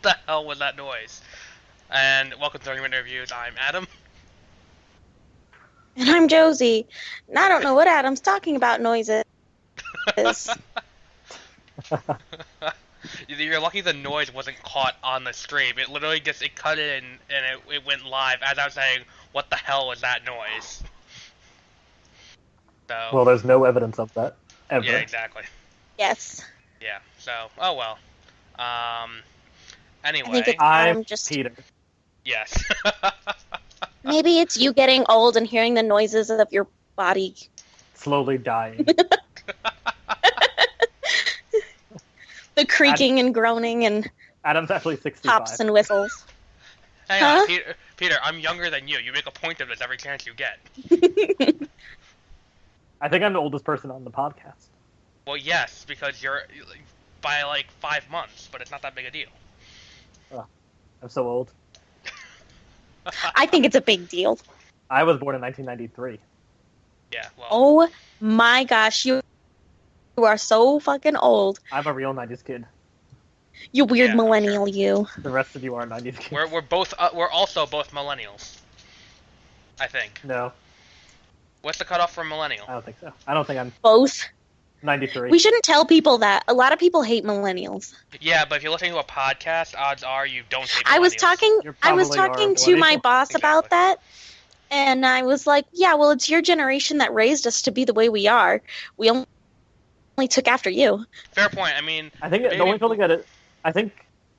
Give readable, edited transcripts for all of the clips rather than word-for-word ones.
the hell was that noise? And welcome to 30-minute reviews. I'm Adam. And I'm Josie. And I don't know what Adam's talking about noises. You're lucky the noise wasn't caught on the stream. It literally it cut in and it went live as I was saying, what the hell was that noise? So, well, there's no evidence of that, ever. Yeah, exactly. Yes. Yeah, so, oh well. Anyway. I think I'm just Peter. Yes. Maybe it's you getting old and hearing the noises of your body. Slowly dying. The creaking and groaning and Adam's actually 65. pops and whistles. Hang on, Peter, I'm younger than you. You make a point of this every chance you get. I think I'm the oldest person on the podcast. Well, yes, because you're by like 5 months, but it's not that big a deal. Oh, I'm so old. I think it's a big deal. I was born in 1993. Yeah, well. Oh my gosh, you are so fucking old. I'm a real 90s kid. You weird Yeah, millennial, sure. you. The rest of you are 90s kids. We're also both millennials. I think. No, What's the cutoff for millennial? I don't think so. I don't think I'm Both. 93. We shouldn't tell people that. A lot of people hate millennials. Yeah, but if you're listening to a podcast, odds are you don't hate millennials. I was talking You to probably are a my millennial. boss about Exactly. that, and I was like, yeah, well, it's your generation that raised us to be the way we are. We only took after you. Fair point. I mean, I think maybe- the only people that get it. I think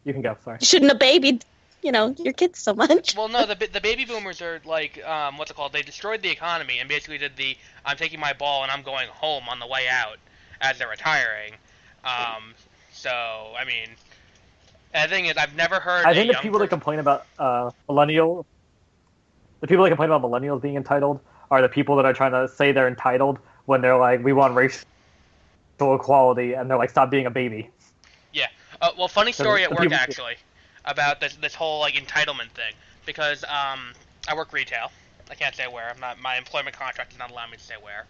you can go. Sorry. You shouldn't have babied, your kids so much. well, no, the baby boomers are like, what's it called? They destroyed the economy and basically did the I'm taking my ball and I'm going home on the way out as they're retiring. So, I mean, and the thing is, I've never heard. I think the people that complain about millennials being entitled are the people that are trying to say they're entitled when they're like, we want racial equality, and they're like, stop being a baby. Yeah. Well, funny story at the work people- actually about this whole like entitlement thing because I work retail. I can't say where. My employment contract does not allow me to say where.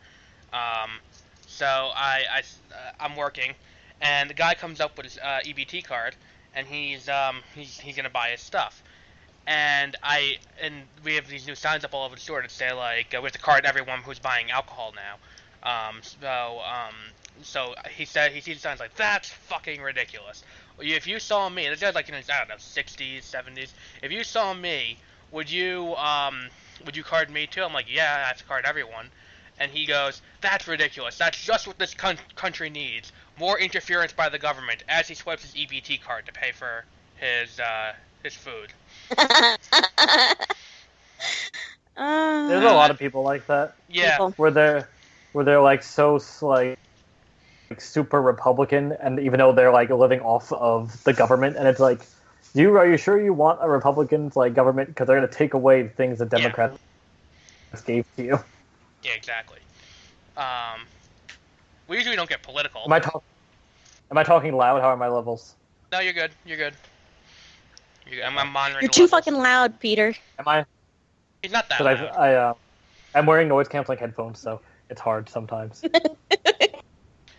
So I'm working, and the guy comes up with his EBT card, and he's gonna buy his stuff. And we have these new signs up all over the store that say like we have to card everyone who's buying alcohol now. So he sees the signs like that's fucking ridiculous. If you saw me, this guy's like in his I don't know 60s, 70s. If you saw me, would you card me too? I'm like yeah, I have to card everyone. And he goes, that's ridiculous. That's just what this country needs. More interference by the government as he swipes his EBT card to pay for his food. There's a lot of people like that. Yeah. People. Where they're like so like super Republican, and even though they're like living off of the government, and it's like, are you sure you want a Republican's like government because they're gonna take away things that Democrats gave to you? Yeah, exactly. We usually don't get political. Am I talking loud? How are my levels? No, you're good. I'm monitoring. You're the too levels. fucking loud, Peter. Am I? He's not that Because loud. I'm wearing noise canceling headphones, so it's hard sometimes.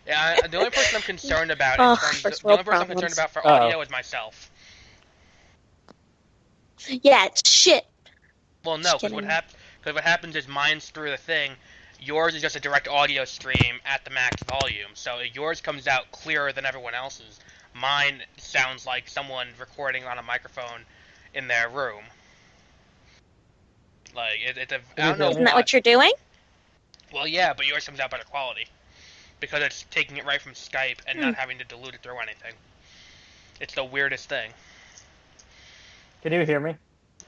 Yeah, the only person I'm concerned about Oh, in terms first the only world person I'm concerned problems. about for audio is myself. Yeah, it's shit. Well, no, Just because kidding. what happens is mine's through the thing. Yours is just a direct audio stream at the max volume, so yours comes out clearer than everyone else's. Mine sounds like someone recording on a microphone in their room. Like I don't know. Isn't that what you're doing? Well, yeah, but yours comes out better quality because it's taking it right from Skype and not having to dilute it through anything. It's the weirdest thing. Can you hear me?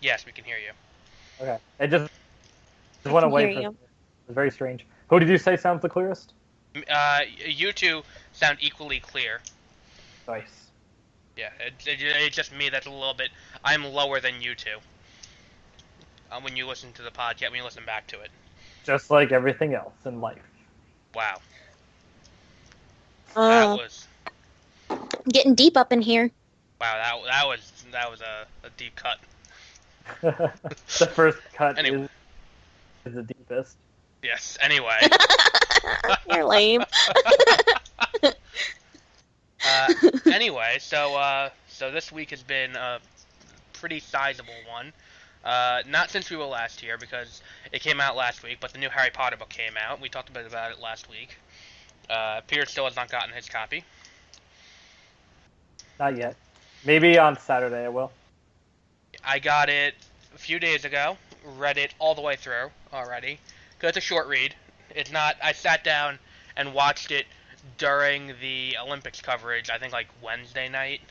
Yes, we can hear you. Okay. It just went can away. hear you. It's very strange. Who did you say sounds the clearest? You two sound equally clear. Nice. Yeah, it's just me that's a little bit. I'm lower than you two. When you listen to the podcast, when you listen back to it. Just like everything else in life. Wow. That was Getting deep up in here. wow. That was a deep cut. The first cut Anyway. is the deepest. Yes. Anyway. You're lame. Anyway, so So this week has been a pretty sizable one. Not since we were last here, because it came out last week, but the new Harry Potter book came out. We talked a bit about it last week. Peter still has not gotten his copy. Not yet. Maybe on Saturday I will. I got it a few days ago, read it all the way through already, because it's a short read. It's not, I sat down and watched it during the Olympics coverage, I think like Wednesday night.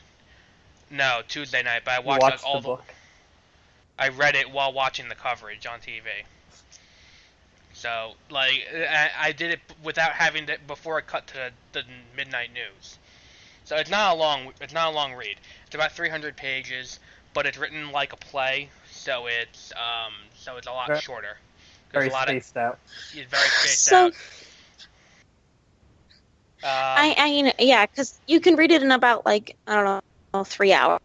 No, Tuesday night, but I watched like all the book. I read it while watching the coverage on TV. So, like, I did it without having to, before it cut to the midnight news. So it's not a long read. It's about 300 pages, but it's written like a play, so it's a lot shorter. Very spaced out. It's very spaced So, out. because you can read it in about like, I don't know, 3 hours.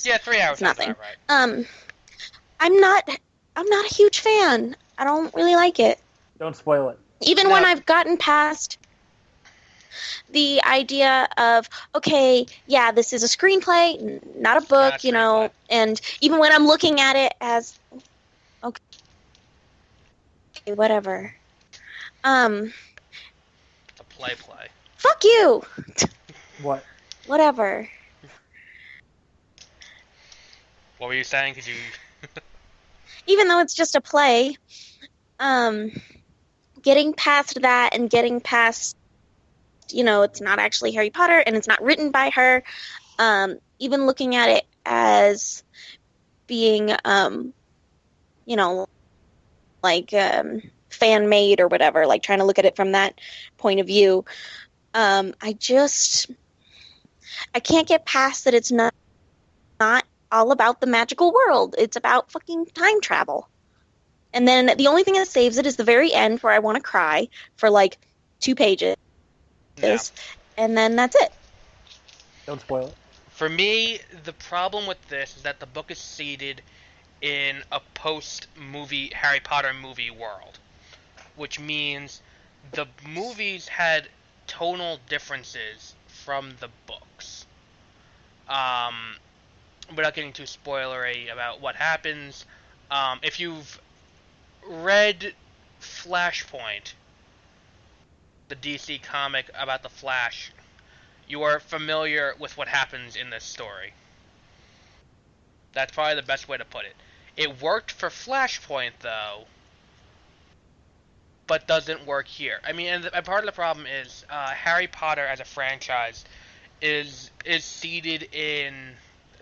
Yeah, 3 hours. It's nothing. Right. I'm not a huge fan. I don't really like it. Don't spoil it. Even when I've gotten past the idea of, okay, yeah, this is a screenplay, not a book, and even when I'm looking at it as, okay, whatever. It's a play. Fuck you! What? Whatever. What were you saying? Could you... Even though it's just a play, getting past that and getting past, it's not actually Harry Potter and it's not written by her, even looking at it as being, fan-made or whatever, like trying to look at it from that point of view, I can't get past that it's not all about the magical world. It's about fucking time travel. And then the only thing that saves it is the very end where I want to cry for like 2 pages. Yeah. And then that's it. Don't spoil it. For me, the problem with this is that the book is seated in a post-movie Harry Potter movie world, which means the movies had tonal differences from the books. Without getting too spoilery about what happens, if you've read Flashpoint, the DC comic about the Flash, you are familiar with what happens in this story. That's probably the best way to put it. It worked for Flashpoint, though, but doesn't work here. I mean, and part of the problem is Harry Potter as a franchise is seated in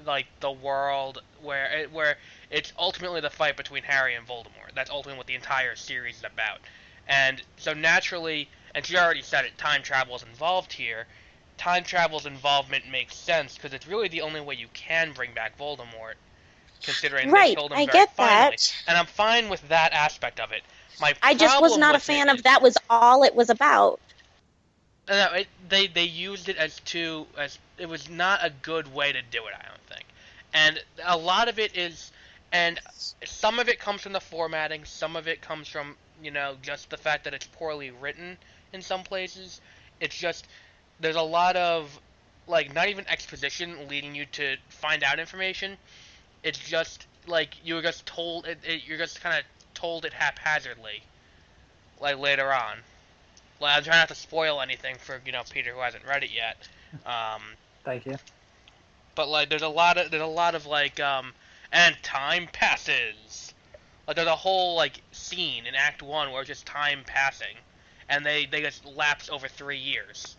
like the world where it's ultimately the fight between Harry and Voldemort. That's ultimately what the entire series is about. And so naturally, and she already said it, time travel is involved here. Time travel's involvement makes sense because it's really the only way you can bring back Voldemort, considering they killed him I very get finally. that. And I'm fine with that aspect of it. I just was not a fan of that was all it was about. No, they used it as it was not a good way to do it, I don't think. And a lot of it is, and some of it comes from the formatting, some of it comes from, just the fact that it's poorly written in some places. It's just, there's a lot of, like, not even exposition leading you to find out information. It's just, like, you're just told, you're just kind of told it haphazardly, like, later on. Well, I'm trying not to spoil anything for Peter who hasn't read it yet. Thank you. But like, there's a lot of like, and time passes. Like, there's a whole like scene in Act 1 where it's just time passing, and they just lapse over 3 years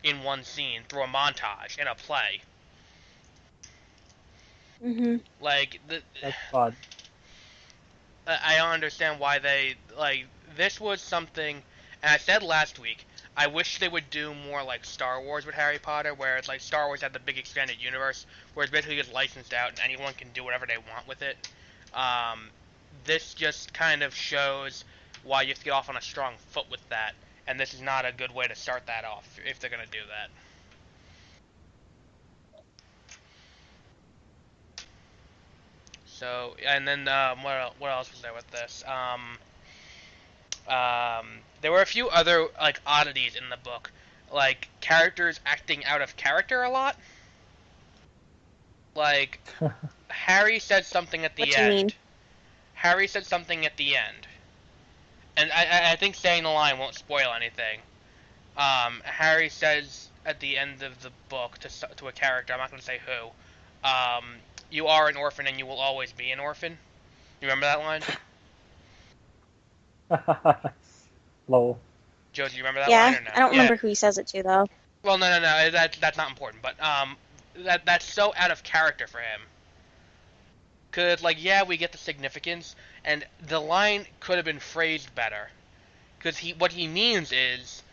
in one scene through a montage in a play. Mm-hmm. Like that's odd. I don't understand why they like this was something. And I said last week, I wish they would do more like Star Wars with Harry Potter, where it's like Star Wars had the big expanded universe, where it's basically just licensed out and anyone can do whatever they want with it. This just kind of shows why you have to get off on a strong foot with that, and this is not a good way to start that off if they're going to do that. So, and then what else was there with this? There were a few other like oddities in the book, like characters acting out of character a lot. Like, Harry said something at the What end. you mean? Harry said something at the end. And I think saying the line won't spoil anything. Harry says at the end of the book to a character, I'm not going to say who, you are an orphan and you will always be an orphan. You remember that line? Lol. Josie, you remember that Yeah, line or no? I don't remember who he says it to though. Well, no, that's not important. But that's so out of character for him. Cause like, yeah, we get the significance, and the line could have been phrased better. Cause what he means is,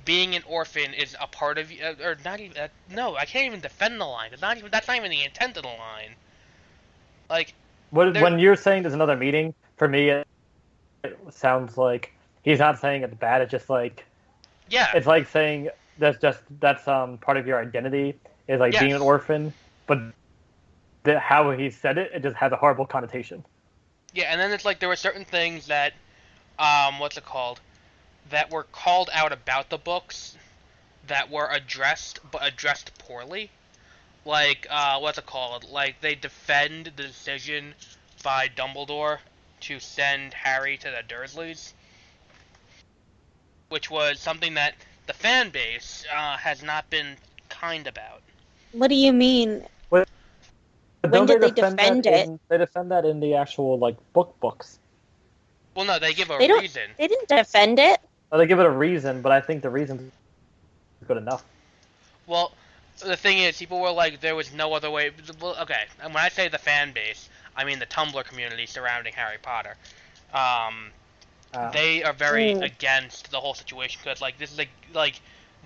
being an orphan is a part of you, or not even. No, I can't even defend the line. That's not even the intent of the line. Like, when you're saying there's another meaning, for me, it sounds like he's not saying it's bad. It's just like, yeah, it's like saying that's part of your identity is like being an orphan, but how he said it just has a horrible connotation. Yeah, and then it's like there were certain things that, what's it called, that were called out about the books that were addressed, but addressed poorly. Like, what's it called? Like, they defend the decision by Dumbledore to send Harry to the Dursleys, which was something that the fan base has not been kind about. What do you mean? But when did they defend defend it? They defend that in the actual like books. Well, no, they give a They reason. They didn't defend it. Well, they give it a reason, but I think the reason is good enough. Well, the thing is, people were like, there was no other way. Well, okay, and when I say the fan base, I mean the Tumblr community surrounding Harry Potter. They are very against the whole situation because, like, this is like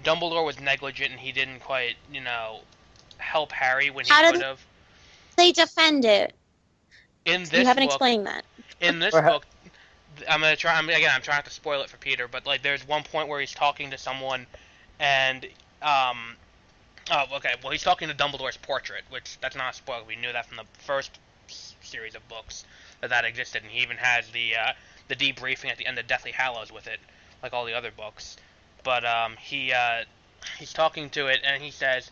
Dumbledore was negligent and he didn't quite, help Harry when he could have. They defend it. In this you haven't book, explained that. In this book, I'm trying not to spoil it for Peter, but like, there's one point where he's talking to someone, and he's talking to Dumbledore's portrait, which that's not a spoiler. We knew that from the first series of books that existed, and he even has the debriefing at the end of Deathly Hallows with it, like all the other books. But he's talking to it, and he says,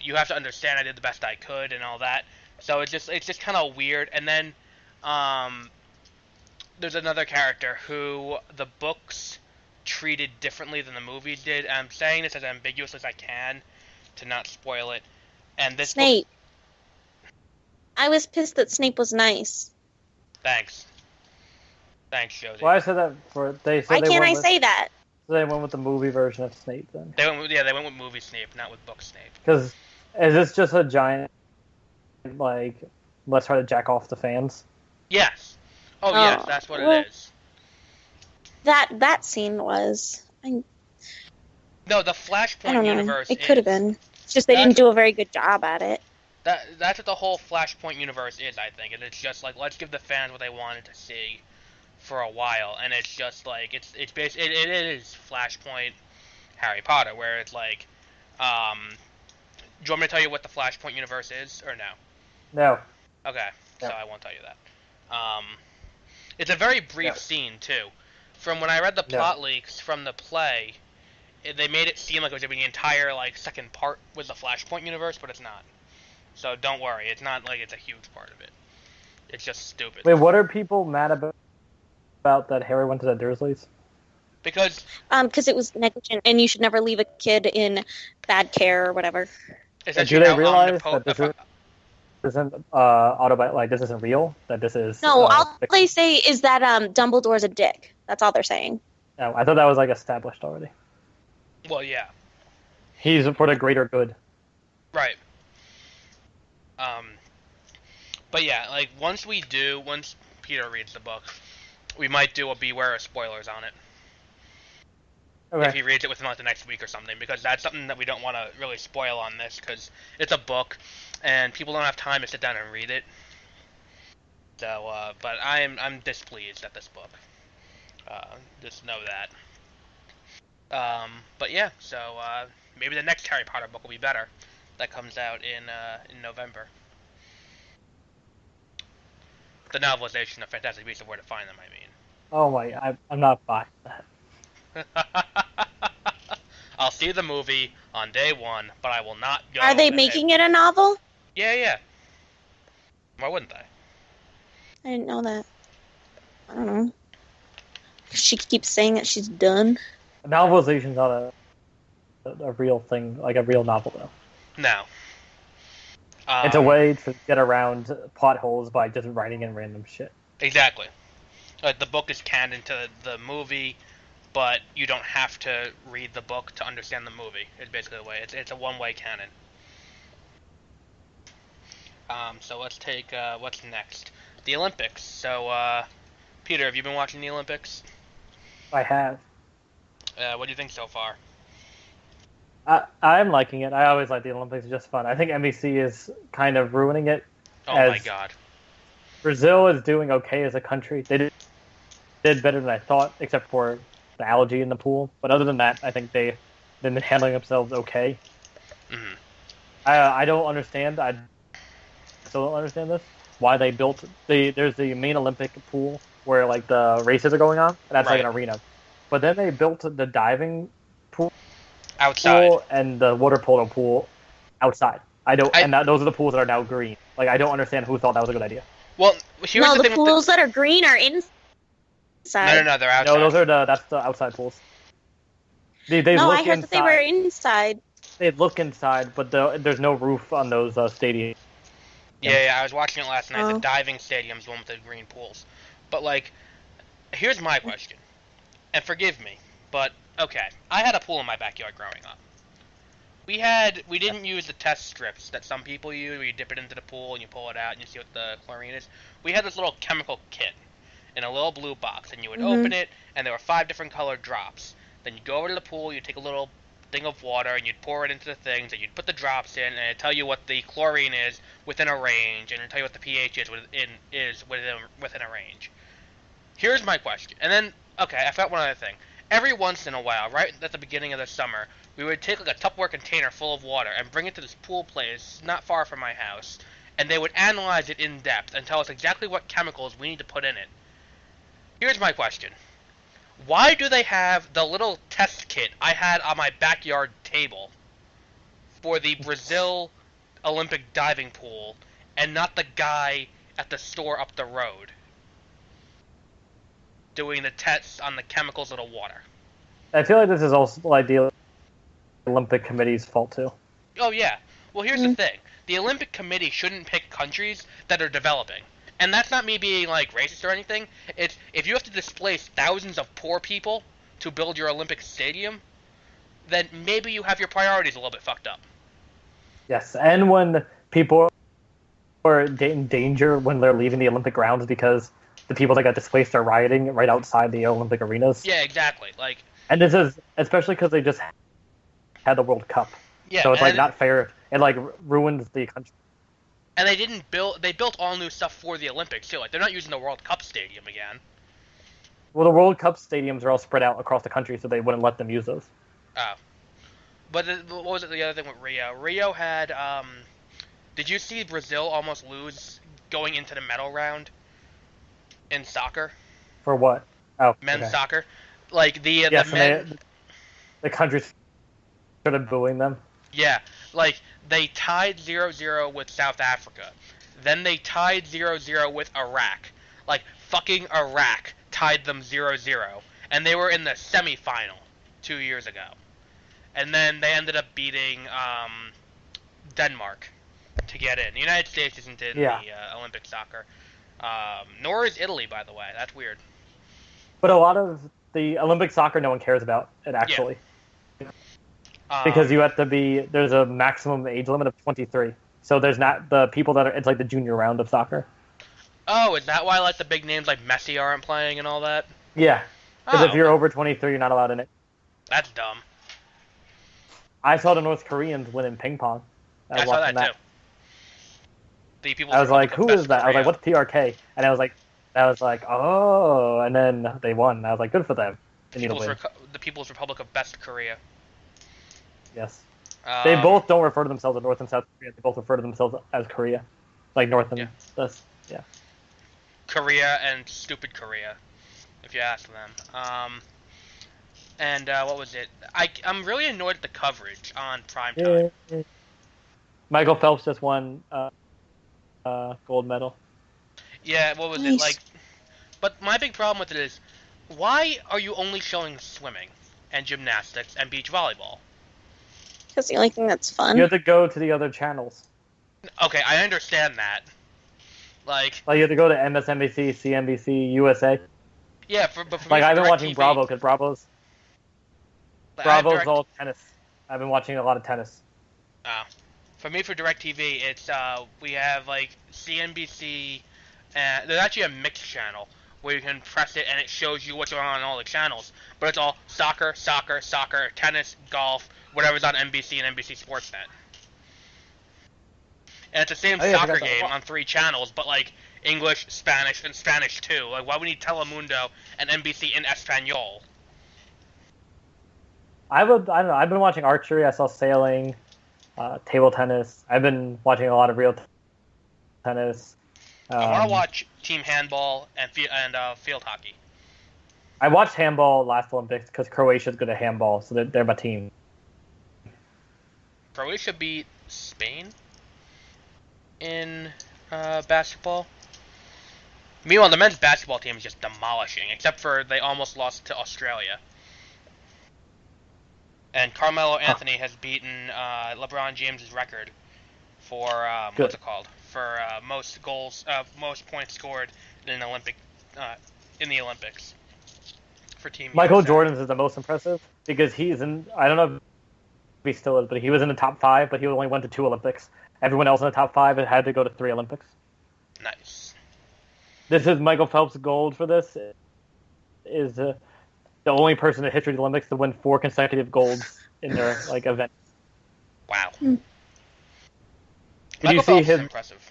you have to understand I did the best I could and all that. So it's just kind of weird. And then there's another character who the books treated differently than the movies did. And I'm saying this as ambiguous as I can to not spoil it. And this Snape. I was pissed that Snape was nice. Thanks, Josie. Well, I said that for they. Why can't I say that? So they went with the movie version of Snape then. They went with movie Snape, not with book Snape. Because is this just a giant like let's try to jack off the fans? Yes. Oh yes, that's what it is. That scene was. No, the Flashpoint universe. It could have been. It's just they didn't do a very good job at it. That's what the whole Flashpoint universe is, I think, and it's just like, let's give the fans what they wanted to see for a while, and it's just like it is Flashpoint Harry Potter, where it's like, do you want me to tell you what the Flashpoint universe is, or no? No. Okay, no. So I won't tell you that. It's a very brief scene too. From when I read the plot leaks from the play, they made it seem like it was going to be the entire like second part with the Flashpoint universe, but it's not. So don't worry, it's not like it's a huge part of it. It's just stupid. Wait, what are people mad about that Harry went to the Dursleys? Because it was negligent, and you should never leave a kid in bad care or whatever. Do they realize that this isn't this isn't real? That this is all they say is that Dumbledore's a dick. That's all they're saying. No, I thought that was like established already. Well, yeah. He's for the greater good. Right. But yeah, like once Peter reads the book, we might do a beware of spoilers on it. Okay. If he reads it within like the next week or something, because that's something that we don't want to really spoil on this, because it's a book, and people don't have time to sit down and read it. So, but I'm displeased at this book. Just know that. But yeah, so maybe the next Harry Potter book will be better. That comes out in November. The novelization of Fantastic Beasts of Where to Find Them, I mean. Oh my, I'm not buying that. I'll see the movie on day one, but I will not go. Are they making it a novel? Yeah, yeah. Why wouldn't they? I didn't know that. I don't know. She keeps saying that she's done. Novelization's not a real thing, like a real novel, though. No. It's a way to get around plot holes by just writing in random shit. Exactly. The book is canon to the movie, but you don't have to read the book to understand the movie. It's basically the way. It's a one-way canon. So let's take what's next. The Olympics. So, Peter, have you been watching the Olympics? I have. What do you think so far? I'm liking it. I always like the Olympics. It's just fun. I think NBC is kind of ruining it. Oh my god. Brazil is doing okay as a country. They did better than I thought, except for the algae in the pool. But other than that, I think they've been handling themselves okay. Mm-hmm. I don't understand. I still don't understand this. Why they built there's the main Olympic pool where like the races are going on, and that's like an arena. But then they built the diving pool outside and the water polo pool outside. Those are the pools that are now green. Like I don't understand who thought that was a good idea. Well, here's no, the the pools that are green are inside. No, they're outside. No, that's the outside pools. They no, look I heard inside. that they were inside. They look inside, but there's no roof on those stadiums. Yeah, I was watching it last night. The diving stadium's the one with the green pools. But like, here's my question, and forgive me, but okay, I had a pool in my backyard growing up. We didn't use the test strips that some people use, where you dip it into the pool and you pull it out and you see what the chlorine is. We had this little chemical kit in a little blue box, and you would open it, and there were 5 different colored drops. Then you'd go over to the pool, you'd take a little thing of water, and you'd pour it into the things, and you'd put the drops in, and it'd tell you what the chlorine is within a range, and it'd tell you what the pH is within a range. Here's my question, and then, okay, I forgot one other thing. Every once in a while, right at the beginning of the summer, we would take like a Tupperware container full of water and bring it to this pool place not far from my house, and they would analyze it in depth and tell us exactly what chemicals we need to put in it. Here's my question. Why do they have the little test kit I had on my backyard table for the Brazil Olympic diving pool and not the guy at the store up the road doing the tests on the chemicals of the water? I feel like this is also like the Olympic Committee's fault too. Oh yeah. Well, here's the thing. The Olympic Committee shouldn't pick countries that are developing. And that's not me being like racist or anything. It's if you have to displace thousands of poor people to build your Olympic stadium, then maybe you have your priorities a little bit fucked up. Yes, and when people are in danger when they're leaving the Olympic grounds because the people that got displaced are rioting right outside the Olympic arenas. Yeah, exactly. Like, and this is especially because they just had the World Cup. Yeah, so it's like not fair. It like ruins the country. And they built all new stuff for the Olympics too. Like they're not using the World Cup stadium again. Well, the World Cup stadiums are all spread out across the country, so they wouldn't let them use those. Oh. But what was it? The other thing with Rio? Rio had. Did you see Brazil almost lose going into the medal round in soccer? For what? Oh, men's soccer. Like the men. The country started booing them. Yeah, like they tied 0-0 with South Africa. Then they tied 0-0 with Iraq. Like fucking Iraq tied them 0-0, and they were in the semifinal 2 years ago. And then they ended up beating Denmark to get in. The United States isn't in the Olympic soccer. Nor is Italy, by the way. That's weird. But a lot of the Olympic soccer, no one cares about it actually. Yeah. Because you have to be, there's a maximum age limit of 23. So there's not the people that are, it's like the junior round of soccer. Oh, is that why like the big names like Messi aren't playing and all that? Yeah. Because if you're over 23, you're not allowed in it. That's dumb. I saw the North Koreans win in ping pong. I saw that too. I was like, who is that? I was like, what's PRK? And I was like, oh, and then they won. I was like, good for them. The People's Republic of Best Korea. Yes. They both don't refer to themselves as North and South Korea. They both refer to themselves as Korea. Like North and yeah. Korea and stupid Korea, if you ask them. And what was it? I'm really annoyed at the coverage on primetime. Michael Phelps just won gold medal. Yeah, what was it Nice. like? But my big problem with it is, why are you only showing swimming and gymnastics and beach volleyball? That's the only thing that's fun. You have to go to the other channels. Okay, I understand that. Like, Like you have to go to MSNBC, CNBC, USA. yeah, but for Like me, I've been DirecTV, watching Bravo because Bravo's I have Bravo's Direct- all tennis. I've been watching a lot of tennis. For me, for DirecTV, it's we have like CNBC, and there's actually a mixed channel where you can press it and it shows you what's going on all the channels. But it's all soccer, soccer, soccer, tennis, golf, whatever's on NBC and NBC Sportsnet. And it's the same soccer game on 3 channels, but like English, Spanish, and Spanish too. Like, why we need Telemundo and NBC in Espanol? I don't know. I've been watching archery. I saw sailing, table tennis. I've been watching a lot of real tennis. I want to watch team handball and field hockey. I watched handball last Olympics because Croatia's good at handball, so they're my team. Croatia beat Spain in basketball. Meanwhile, the men's basketball team is just demolishing, except for they almost lost to Australia. And Carmelo Anthony has beaten LeBron James's record for what's it called? For most goals, most points scored in the Olympics for Team Michael USA. Jordan's is the most impressive because he's in. I don't know if he still is, but he was in the top 5, but he only went to 2 Olympics. Everyone else in the top 5 had to go to 3 Olympics. Nice. This is Michael Phelps' gold for this. Is the only person in history of the Olympics to win 4 consecutive golds in their event. Wow. Did Michael you see Phelps is his? impressive.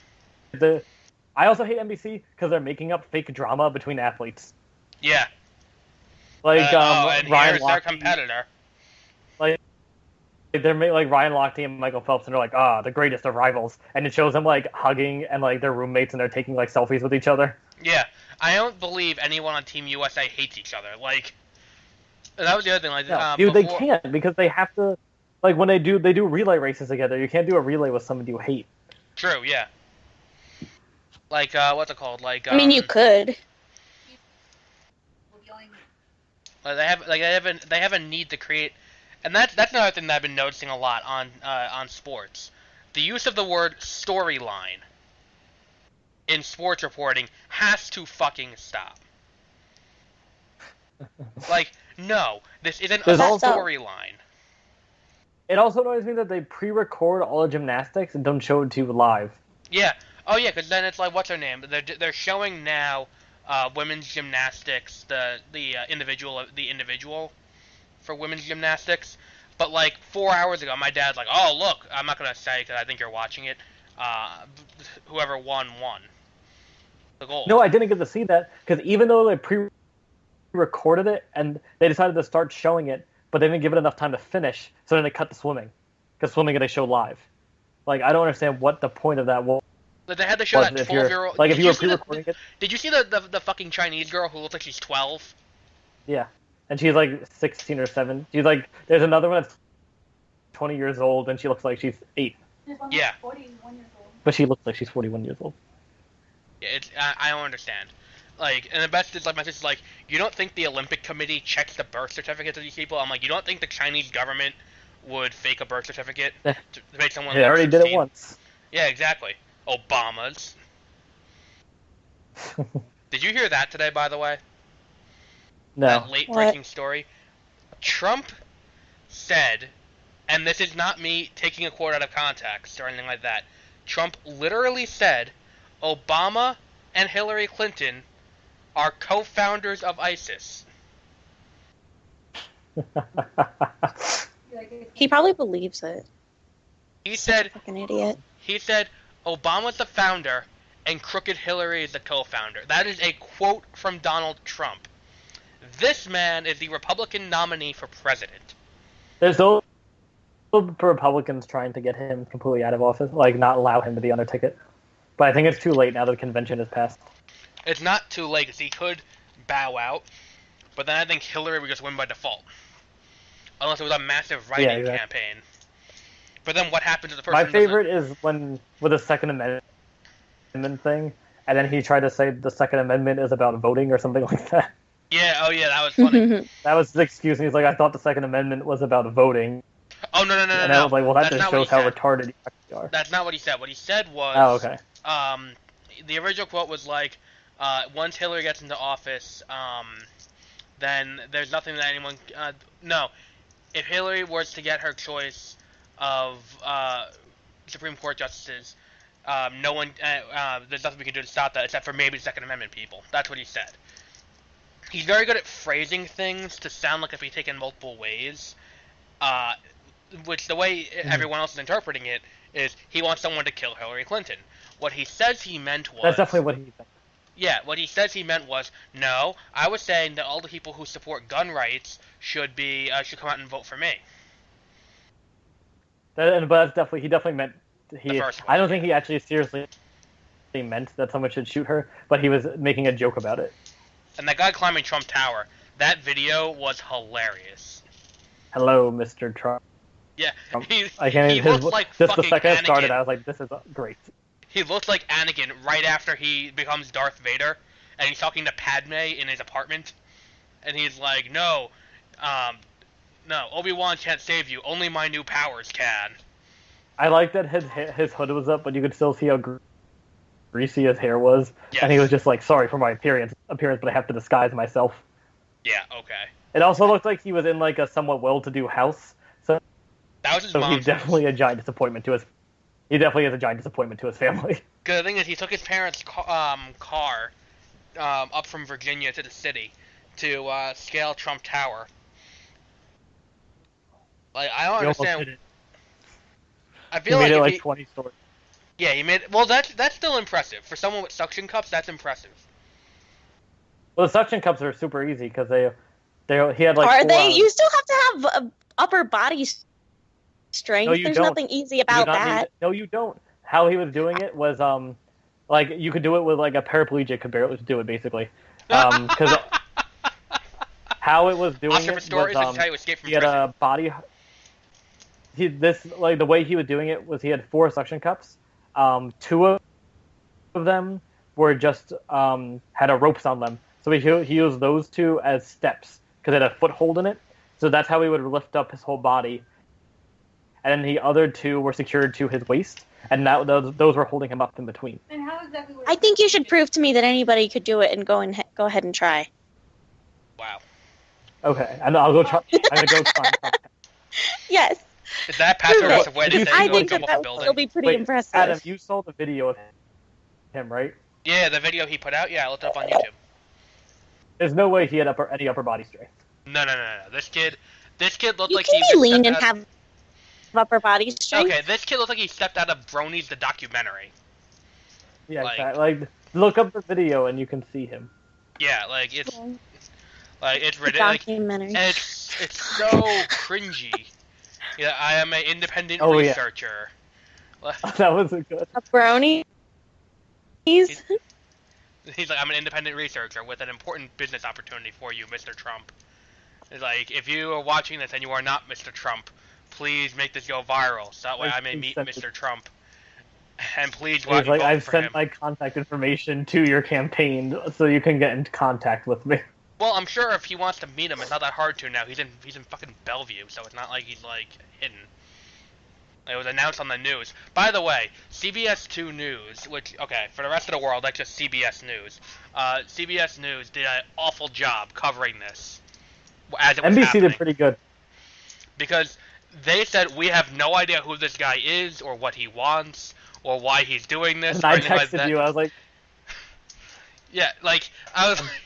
I also hate NBC because they're making up fake drama between athletes. Yeah. Like and Ryan here's their Lochte. competitor. They're like Ryan Lochte and Michael Phelps, and they're like, the greatest of rivals, and it shows them hugging and their roommates, and they're taking selfies with each other. Yeah, I don't believe anyone on Team USA hates each other. That was the other thing. No, dude, they can't because they have to. When they do relay races together. You can't do a relay with someone you hate. True. Yeah. What's it called? I mean, you could. They have a need to create, and that's another thing that I've been noticing a lot on sports. The use of the word storyline in sports reporting has to fucking stop. No, this isn't a storyline. It also annoys me that they pre-record all the gymnastics and don't show it to you live. Yeah. Oh yeah, because then it's what's her name? They're showing now women's gymnastics, the individual for women's gymnastics. But 4 hours ago, my dad's like, "Oh look, I'm not gonna say because I think you're watching it. Whoever won the gold." No, I didn't get to see that because even though they pre-recorded it and they decided to start showing it, but they didn't give it enough time to finish, so then they cut the swimming because swimming they show live. I don't understand what the point of that was. They had to show that 12-year-old. If you were pre-recording it. Did you see the fucking Chinese girl who looks like she's 12? Yeah, and she's 16 or 7. She's there's another one that's 20 years old and she looks like she's 8. Yeah. 41 years old. But she looks like she's 41 years old. Yeah, I don't understand. And the best is my sister's you don't think the Olympic Committee checks the birth certificates of these people? I'm you don't think the Chinese government would fake a birth certificate to make someone? They already did it once. Yeah, exactly. Obama's. Did you hear that today, by the way? No. That late-breaking story? Trump said, and this is not me taking a quote out of context or anything like that, Trump literally said, Obama and Hillary Clinton are co-founders of ISIS. He probably believes it. He said, fucking idiot. He said, Obama's the founder and Crooked Hillary is the co-founder. That is a quote from Donald Trump. This man is the Republican nominee for president. There's still Republicans trying to get him completely out of office, not allow him to be on their ticket. But I think it's too late now that the convention has passed. It's not too late, because he could bow out, but then I think Hillary would just win by default. Unless it was a massive write-in campaign. But then what happens to the person? My favorite is when with the Second Amendment thing, and then he tried to say the Second Amendment is about voting or something like that. Yeah, oh yeah, that was funny. That was the excuse. He's like, I thought the Second Amendment was about voting. Oh no. And I was like, well, that just shows how retarded you actually are. That's not what he said. What he said was, oh, okay. The original quote was like, once Hillary gets into office, then there's nothing that anyone. No, if Hillary was to get her choice of Supreme Court justices, no one. There's nothing we can do to stop that except for maybe the Second Amendment people. That's what he said. He's very good at phrasing things to sound like if he taken multiple ways. Which the way everyone else is interpreting it is he wants someone to kill Hillary Clinton. What he says he meant was... That's definitely what he meant. Yeah, what he says he meant was, no, I was saying that all the people who support gun rights should come out and vote for me. But that's definitely... He definitely meant... I don't think yeah. he actually seriously meant that someone should shoot her, but he was making a joke about it. And that guy climbing Trump Tower, that video was hilarious. Hello, Mr. Trump. Yeah, he looked like just fucking the second Anakin. I started, I was like, this is great. He looked like Anakin right after he becomes Darth Vader, and he's talking to Padme in his apartment, and he's like, no, Obi-Wan can't save you, only my new powers can. I like that his hood was up, but you could still see how greasy his hair was, yes. And he was just like, sorry for my appearance, but I have to disguise myself. Yeah, okay. It also looked like he was in like a somewhat well-to-do house, so that was his mom's he's definitely a giant disappointment to his. He definitely is a giant disappointment to his family. Good thing is he took his parents' car up from Virginia to the city to scale Trump Tower. Like I don't understand. I feel he made like it 20 stories. Yeah, he made. Well, that's still impressive for someone with suction cups. That's impressive. Well, the suction cups are super easy because he had like. Are they? You still have to have upper body strength. No, There's nothing easy about that. No, you don't. How he was doing it was like you could do it with like a paraplegic could barely do it basically, because how it was doing it was he had a body. The way he was doing it was he had 4 suction cups. 2 of them were just had a ropes on them, so he used those 2 as steps because it had a foothold in it. So that's how he would lift up his whole body. And then the other 2 were secured to his waist, and those were holding him up in between. And how exactly? I think you should prove to me that anybody could do it and go ahead and try. Wow. Okay, and I'll go try. I'm gonna go try. Yes. Is that Patrick's way to say I go think jump that off a building? will be pretty impressive. Adam, you saw the video of him, right? Yeah, the video he put out. Yeah, I looked it up on YouTube. There's no way he had any upper body strength. No. This kid looked like he can be lean and have upper body strength. Okay, this kid looked like he stepped out of Bronies the documentary. Yeah, exactly. Like, look up the video and you can see him. Yeah, it's ridiculous. Documentary. It's so cringy. Yeah, I am an independent researcher. Yeah. That was a good. A brownie. He's like, I'm an independent researcher with an important business opportunity for you, Mr. Trump. It's like, if you are watching this and you are not Mr. Trump, please make this go viral, so that way I may meet Mr. Trump. And please go out and vote I've for sent him. my contact information to your campaign so you can get in contact with me. Well, I'm sure if he wants to meet him, it's not that hard to now. He's in fucking Bellevue, so it's not like he's hidden. It was announced on the news. By the way, CBS 2 News, which, okay, for the rest of the world, that's just CBS News. CBS News did an awful job covering this as it was NBC happening. did pretty good. Because they said, we have no idea who this guy is, or what he wants, or why he's doing this. And or I anything like texted that. you, I was like... Yeah,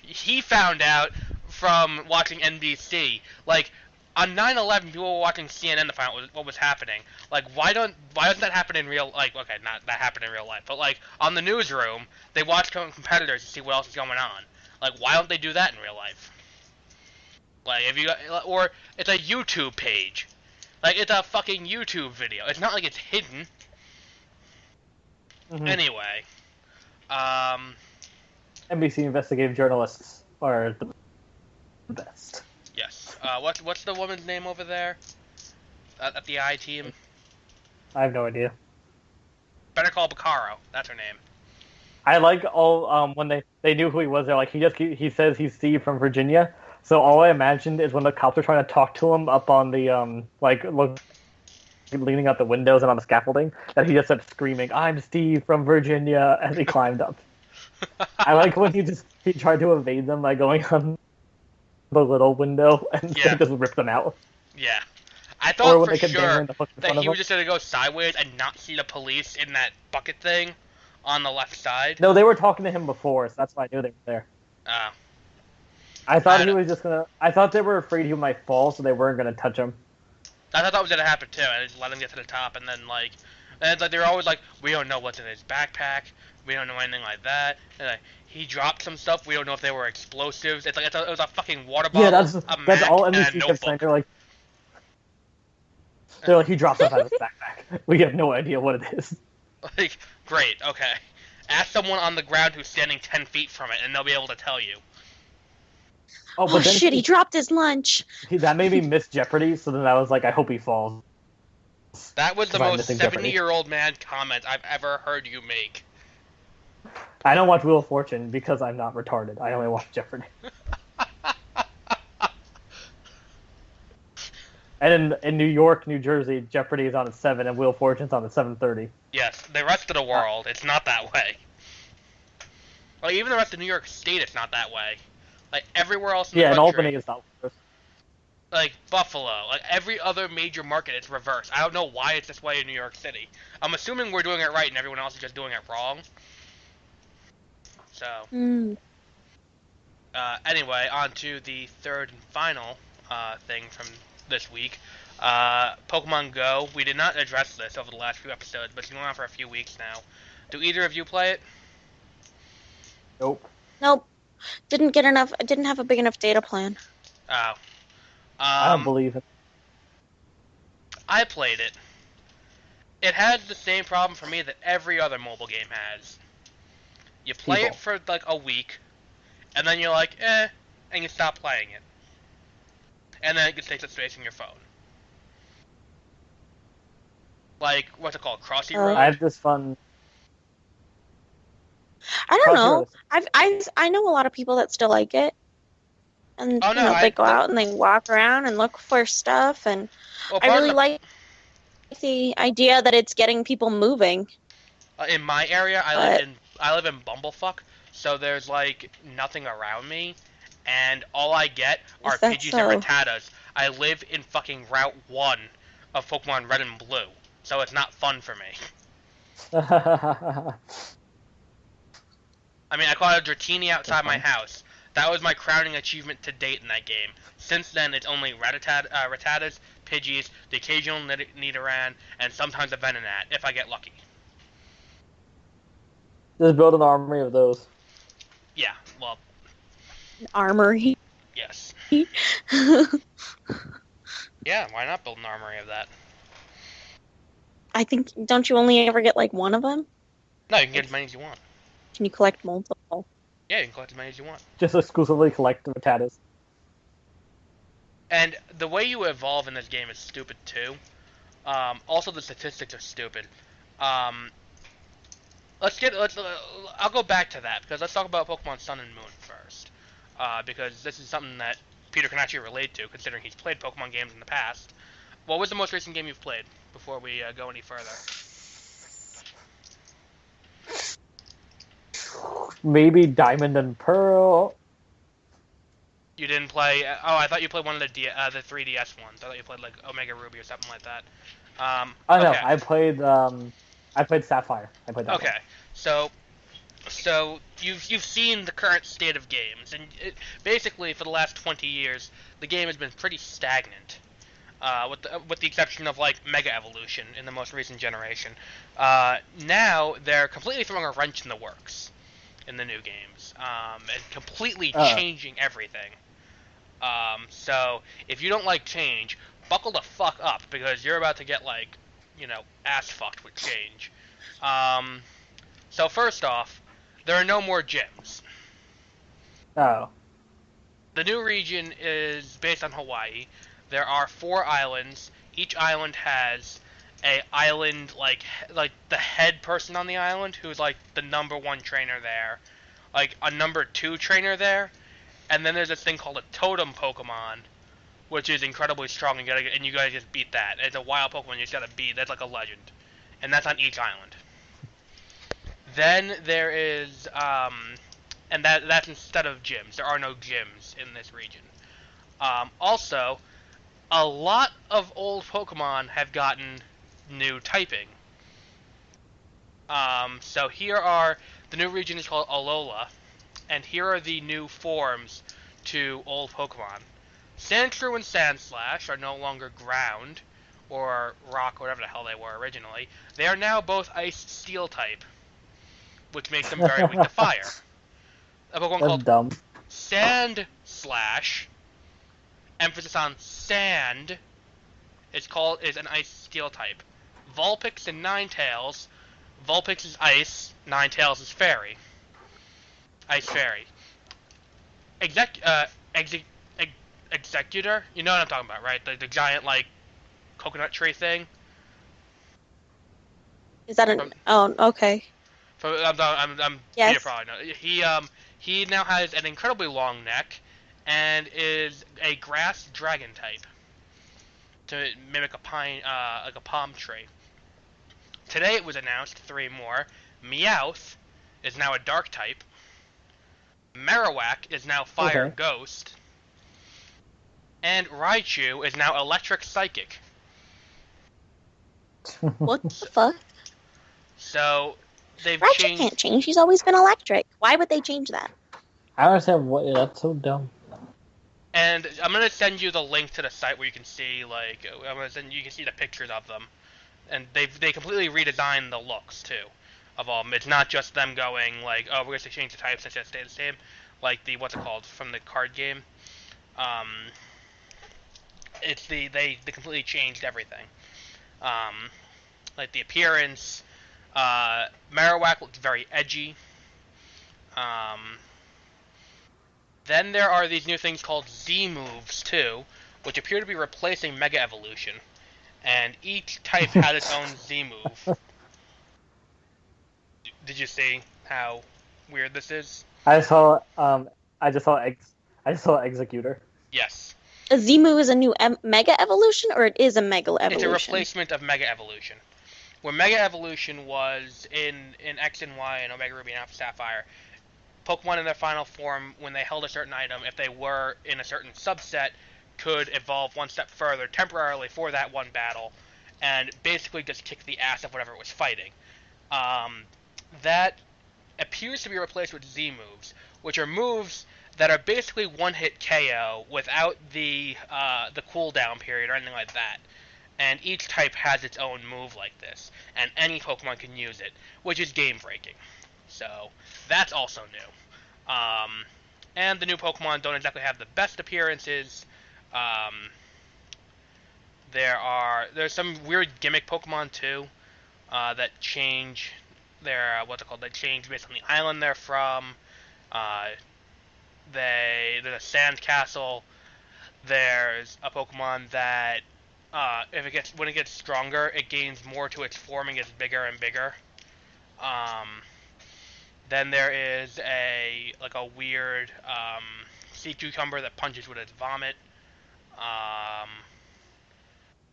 he found out from watching NBC. On 9/11, people were watching CNN to find out what was happening. Why doesn't that happen in real? Okay, not that happen in real life, but on the newsroom, they watch competitors to see what else is going on. Why don't they do that in real life? Or it's a YouTube page. It's a fucking YouTube video. It's not like it's hidden. Mm-hmm. Anyway, NBC investigative journalists are the best. Yes. What's the woman's name over there? At the I team? I have no idea. Better Call Bacaro. That's her name. I like all when they knew who he was. They're like he says he's Steve from Virginia. So all I imagined is when the cops are trying to talk to him up on the leaning out the windows and on the scaffolding, that he just starts screaming, "I'm Steve from Virginia," as he climbed up. I like when he tried to evade them by going on the little window and they just ripped them out. Yeah. I thought for sure that he was just going to go sideways and not see the police in that bucket thing on the left side. No, they were talking to him before, so that's why I knew they were there. Oh. I thought he was just gonna... I thought they were afraid he might fall, so they weren't gonna touch him. I thought that was gonna happen too, and they just let him get to the top, and then they're always like, we don't know what's in his backpack, we don't know anything like that, and he dropped some stuff, we don't know if they were explosives, it was a fucking water bottle, that's all NBC kept saying, they're like, he dropped stuff out of his backpack. We have no idea what it is. Like, great, okay. Ask someone on the ground who's standing 10 feet from it, and they'll be able to tell you. Oh shit, he dropped his lunch. That made me miss Jeopardy, so then I was like, I hope he falls. That was the most 70-year-old man comment I've ever heard you make. I don't watch Wheel of Fortune because I'm not retarded. I only watch Jeopardy. And in New York, New Jersey, Jeopardy is on at 7 and Wheel of Fortune's on at 7:30. Yes, the rest of the world, it's not that way. Like, even the rest of New York State, it's not that way. Like, everywhere else in the country... Yeah, and Albany is not. Like, Buffalo, like, every other major market, it's reversed. I don't know why it's this way in New York City. I'm assuming we're doing it right and everyone else is just doing it wrong. So... anyway, on to the third and final thing from this week. Pokemon Go. We did not address this over the last few episodes, but it's been going on for a few weeks now. Do either of you play it? Nope. Didn't have a big enough data plan. Oh. I don't believe it. I played it. It had the same problem for me that every other mobile game has. You play it for like a week, and then you're like, and you stop playing it. And then it just takes up space in your phone. Like, what's it called? Crossy Road? I have this fun... I don't know. I know a lot of people that still like it. And they go out and they walk around and look for stuff, and I really like the idea that it's getting people moving. In my area, I live in Bumblefuck, so there's like nothing around me, and all I get are Pidgeys and Rattatas. I live in fucking Route 1 of Pokemon Red and Blue, so it's not fun for me. I mean, I caught a Dratini outside my house. That was my crowning achievement to date in that game. Since then, it's only Rattatas, Pidgeys, the occasional Nidoran, and sometimes a Venonat, if I get lucky. Just build an armory of those. Yeah, well... An armory? Yes. Yeah, why not build an armory of that? I think, don't you only ever get like one of them? No, you can get as many as you want. Can you collect multiple? Yeah, you can collect as many as you want. Just exclusively collect the Rattatas. And the way you evolve in this game is stupid too. Also, the statistics are stupid. I'll go back to that because let's talk about Pokemon Sun and Moon first. Because this is something that Peter can actually relate to, considering he's played Pokemon games in the past. What was the most recent game you've played? Before we go any further. Maybe Diamond and Pearl. You didn't play... oh, I thought you played one of the 3DS ones. I thought you played like Omega Ruby or something like that. No, I played Sapphire. I played that. Okay, one. So you've seen the current state of games, and basically for the last 20 years, the game has been pretty stagnant. With the exception of like Mega Evolution in the most recent generation. Now they're completely throwing a wrench in the works in the new games, and completely changing everything. So if you don't like change, buckle the fuck up because you're about to get like, ass fucked with change. So first off, there are no more gyms. Oh. The new region is based on Hawaii. There are 4 islands. Each island has a island like the head person on the island who's like the #1 trainer there, like a #2 trainer there, and then there's this thing called a totem Pokemon, which is incredibly strong, and you gotta just beat that. It's a wild Pokemon you just gotta beat. That's like a legend, and that's on each island. Then there is and that's instead of gyms. There are no gyms in this region. Also, a lot of old Pokemon have gotten new typing. So here are the new region is called Alola, and here are the new forms to old Pokemon. Sandshrew and Sandslash are no longer ground or rock, whatever the hell they were originally. They are now both Ice Steel type, which makes them very weak to fire. A Pokemon called dumb. Sandslash, emphasis on sand, is an Ice Steel type. Vulpix and Ninetales. Vulpix is Ice, Ninetales is Fairy. Ice Fairy. Executor? You know what I'm talking about, right? The giant, like, coconut tree thing? Is that oh, okay. Yes. Peter probably know. He now has an incredibly long neck, and is a grass dragon type. To mimic a pine, like a palm tree. Today it was announced 3 more. Meowth is now a dark type. Marowak is now fire ghost. And Raichu is now electric psychic. What the fuck? So they've Raichu changed. Can't change. He's always been electric. Why would they change that? I don't understand what. That's so dumb. And I'm gonna send you the link to the site where you can see, like, you can see the pictures of them, and they completely redesigned the looks too, of all of them. It's not just them going like, oh, we're gonna change the types and just stay the same, like the what's it called from the card game. It's they completely changed everything. Like the appearance. Marowak looks very edgy. Then there are these new things called Z moves too, which appear to be replacing Mega Evolution, and each type has its own Z move. Did you see how weird this is? I saw Executor. Yes. A Z move is a new Mega Evolution, or it is a Mega Evolution? It's a replacement of Mega Evolution. Where Mega Evolution was in X and Y and Omega Ruby and Alpha Sapphire, Pokemon in their final form, when they held a certain item, if they were in a certain subset, could evolve one step further temporarily for that one battle, and basically just kick the ass of whatever it was fighting. That appears to be replaced with Z moves, which are moves that are basically one-hit KO without the cooldown period or anything like that. And each type has its own move like this, and any Pokemon can use it, which is game-breaking. So that's also new. And the new Pokemon don't exactly have the best appearances. There's some weird gimmick Pokemon too that change their They change based on the island they're from. There's a sand castle. There's a Pokemon that when it gets stronger, it gains more to its form and gets bigger and bigger. Then there is a weird sea cucumber that punches with its vomit.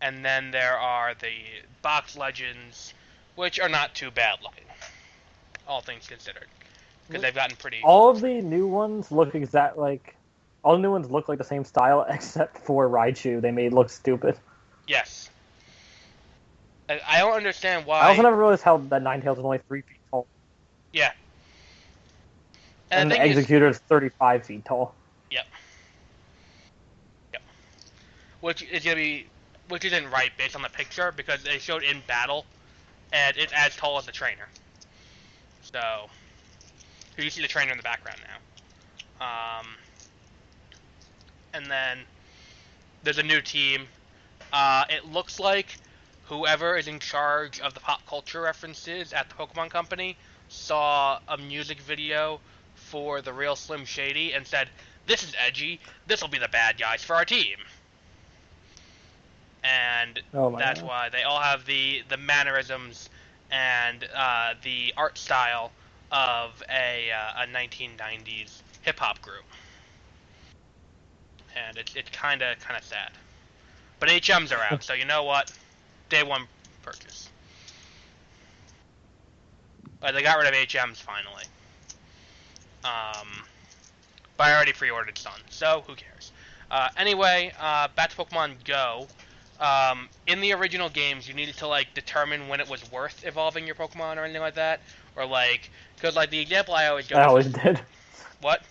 And then there are the box legends, which are not too bad looking, all things considered, because they've gotten pretty. All of the new ones look all the new ones look like the same style, except for Raichu. They made look stupid. Yes. I don't understand why. I also never realized how that Ninetales is only 3 feet tall. Yeah. And the Executor is 35 feet tall. Yep. Which isn't right based on the picture, because they showed in battle, and it's as tall as the trainer. So you see the trainer in the background now. And then there's a new team. It looks like whoever is in charge of the pop culture references at the Pokemon Company saw a music video for the real Slim Shady and said, "This is edgy. This will be the bad guys for our team." and that's why they all have the mannerisms and the art style of a 1990s hip hop group, and it's kind of sad. But HMs are out, so you know what? Day one purchase. They got rid of HMs finally. But I already pre-ordered Sun, so who cares? Anyway, back to Pokemon Go. In the original games, you needed to like determine when it was worth evolving your Pokemon or anything like that, or like, because like the example I always go. I always did. What?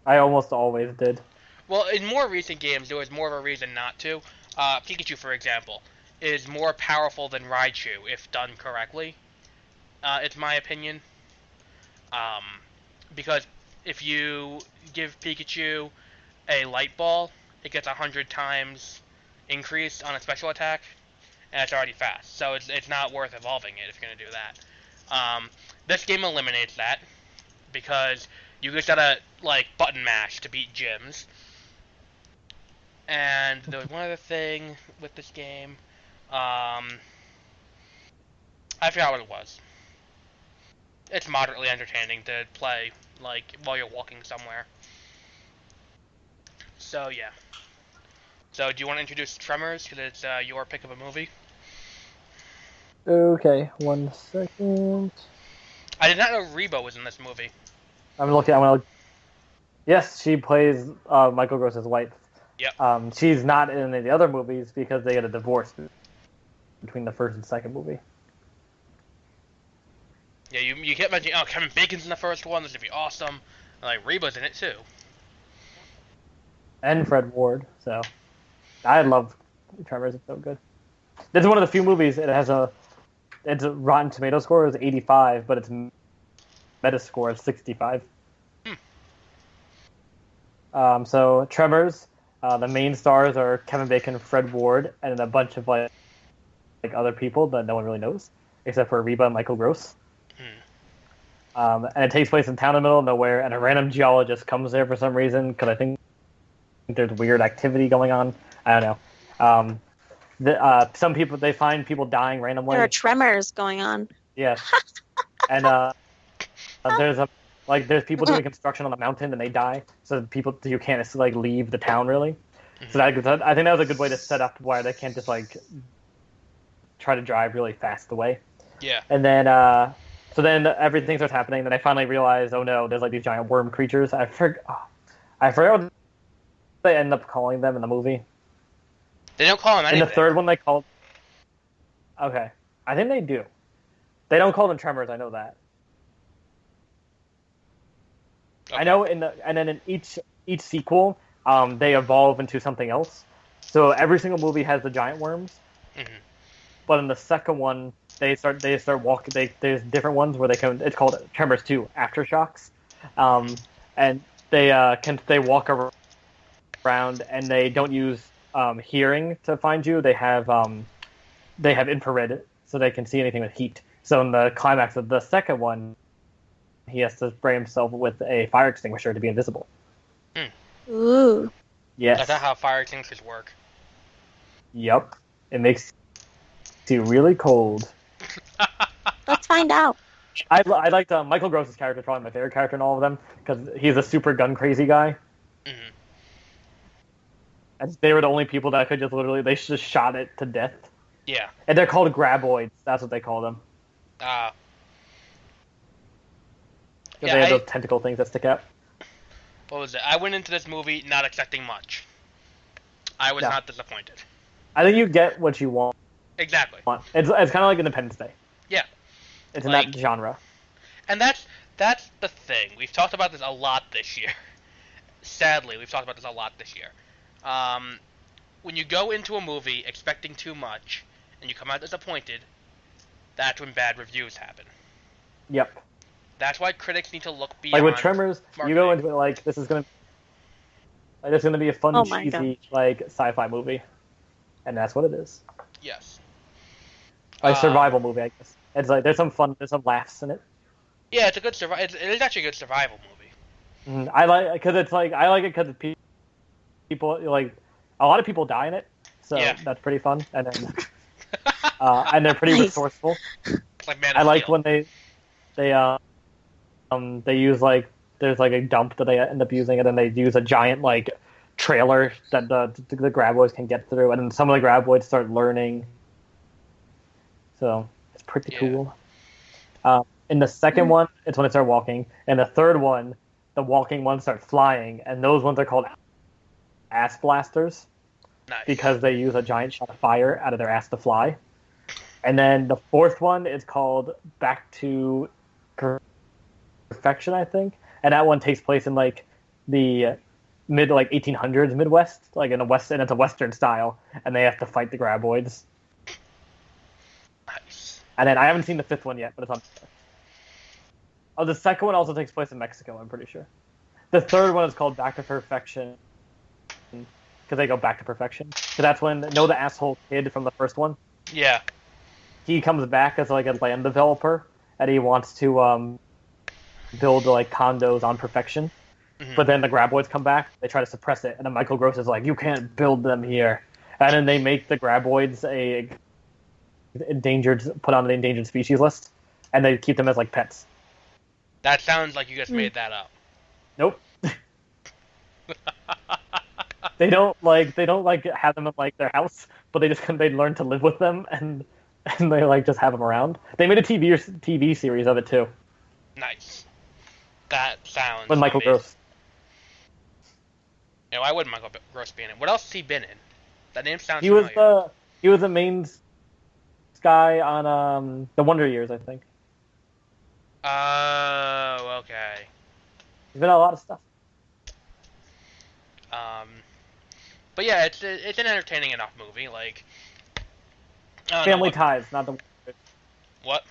I almost always did. Well, in more recent games, there was more of a reason not to. Pikachu, for example, is more powerful than Raichu if done correctly. It's my opinion. Because if you give Pikachu a Light Ball, it gets 100 times increase on a special attack, and it's already fast. So it's not worth evolving it if you're going to do that. This game eliminates that, because you just gotta, like, button mash to beat gyms. And there was one other thing with this game. I forgot what it was. It's moderately entertaining to play, like, while you're walking somewhere. So, yeah. So, do you want to introduce Tremors, because it's your pick of a movie? Okay, 1 second. I did not know Reba was in this movie. I'm gonna look. Yes, she plays Michael Gross's wife. Yep. She's not in any of the other movies because they had a divorce between the first and second movie. Yeah, you kept mentioning, oh, Kevin Bacon's in the first one, this is gonna be awesome. Like, Reba's in it too. And Fred Ward, so I love Tremors. It's so good. This is one of the few movies it has its Rotten Tomato score is 85, but its Metascore is 65. So Tremors, the main stars are Kevin Bacon, Fred Ward, and a bunch of like other people that no one really knows, except for Reba and Michael Gross. And it takes place in town in the middle of nowhere, and a random geologist comes there for some reason, because I think there's weird activity going on. I don't know. Some people, they find people dying randomly. There are tremors going on. Yes. And there's people doing construction on the mountain and they die, so you can't like leave the town really. Mm-hmm. So I think that was a good way to set up why they can't just like try to drive really fast away. Yeah. And then so then everything starts happening. Then I finally realize, oh no, there's like these giant worm creatures. I forgot what they end up calling them in the movie. They don't call them anything. In the third one, they called. Okay, I think they do. They don't call them Tremors. I know that. Okay. I know and then in each sequel, they evolve into something else. So every single movie has the giant worms. Mm-hmm. But in the second one, they start walking. There's different ones where they come. It's called Tremors 2 Aftershocks, and they walk around and they don't use hearing to find you. They have infrared, so they can see anything with heat. So in the climax of the second one, he has to spray himself with a fire extinguisher to be invisible. Ooh. Yes. That's not how fire extinguishers work. Yep. It makes you really cold. Let's find out. I liked Michael Gross's character, probably my favorite character in all of them, because he's a super gun crazy guy. Mm-hmm. And they were the only people that could they just shot it to death. Yeah. And they're called graboids. That's what they call them. They have those tentacle things that stick out. What was it? I went into this movie not expecting much. I was not disappointed. I think you get what you want. Exactly. It's kind of like Independence Day. Yeah. It's in that genre. And that's the thing. We've talked about this a lot this year. Sadly, we've talked about this a lot this year. When you go into a movie expecting too much and you come out disappointed, that's when bad reviews happen. Yep. That's why critics need to look beyond. Like with Tremors, marketing. You go into it like this is gonna be a fun, cheesy like sci-fi movie, and that's what it is. Yes. Like survival movie, I guess. It's like there's some fun, there's some laughs in it. Yeah, it's a good it is actually a good survival movie. I like it because people like a lot of people die in it, so Yeah. that's pretty fun. And then and they're pretty Nice. resourceful. It's like Man I of like Steel. when they use like there's like a dump that they end up using, and then they use a giant like trailer that the graboids can get through, and then some of the graboids start learning. So it's pretty Yeah. cool. In the second one, it's when they start walking, and the third one, the walking ones start flying, and those ones are called ass blasters Nice. because they use a giant shot of fire out of their ass to fly. And then the fourth one is called Back to Perfection, I think, and that one takes place in like the mid 1800s Midwest, like in the West, and it's a Western style, and they have to fight the graboids. Nice. And then I haven't seen the fifth one yet, but it's on. Oh, the second one also takes place in Mexico, I'm pretty sure. The third one is called Back to Perfection because they go back to perfection. So that's when the asshole kid from the first one. Yeah. He comes back as like a land developer, and he wants to build like condos on perfection. Mhm. But then the graboids come back, they try to suppress it, and then Michael Gross is like, "You can't build them here," and then they make the graboids put on the endangered species list, and they keep them as like pets. That sounds like you just made that up. Nope. They don't have them in like their house, but they learn to live with them, and they like just have them around. They made a TV series of it too. Nice. That sounds With Michael amazing. Gross. Yeah, why wouldn't Michael Gross be in it? What else has he been in? That name sounds He was familiar. the main guy on the Wonder Years, I think. Oh, okay. He's been in a lot of stuff. But yeah, it's an entertaining enough movie. Like, I don't know Family what- Ties, not the What?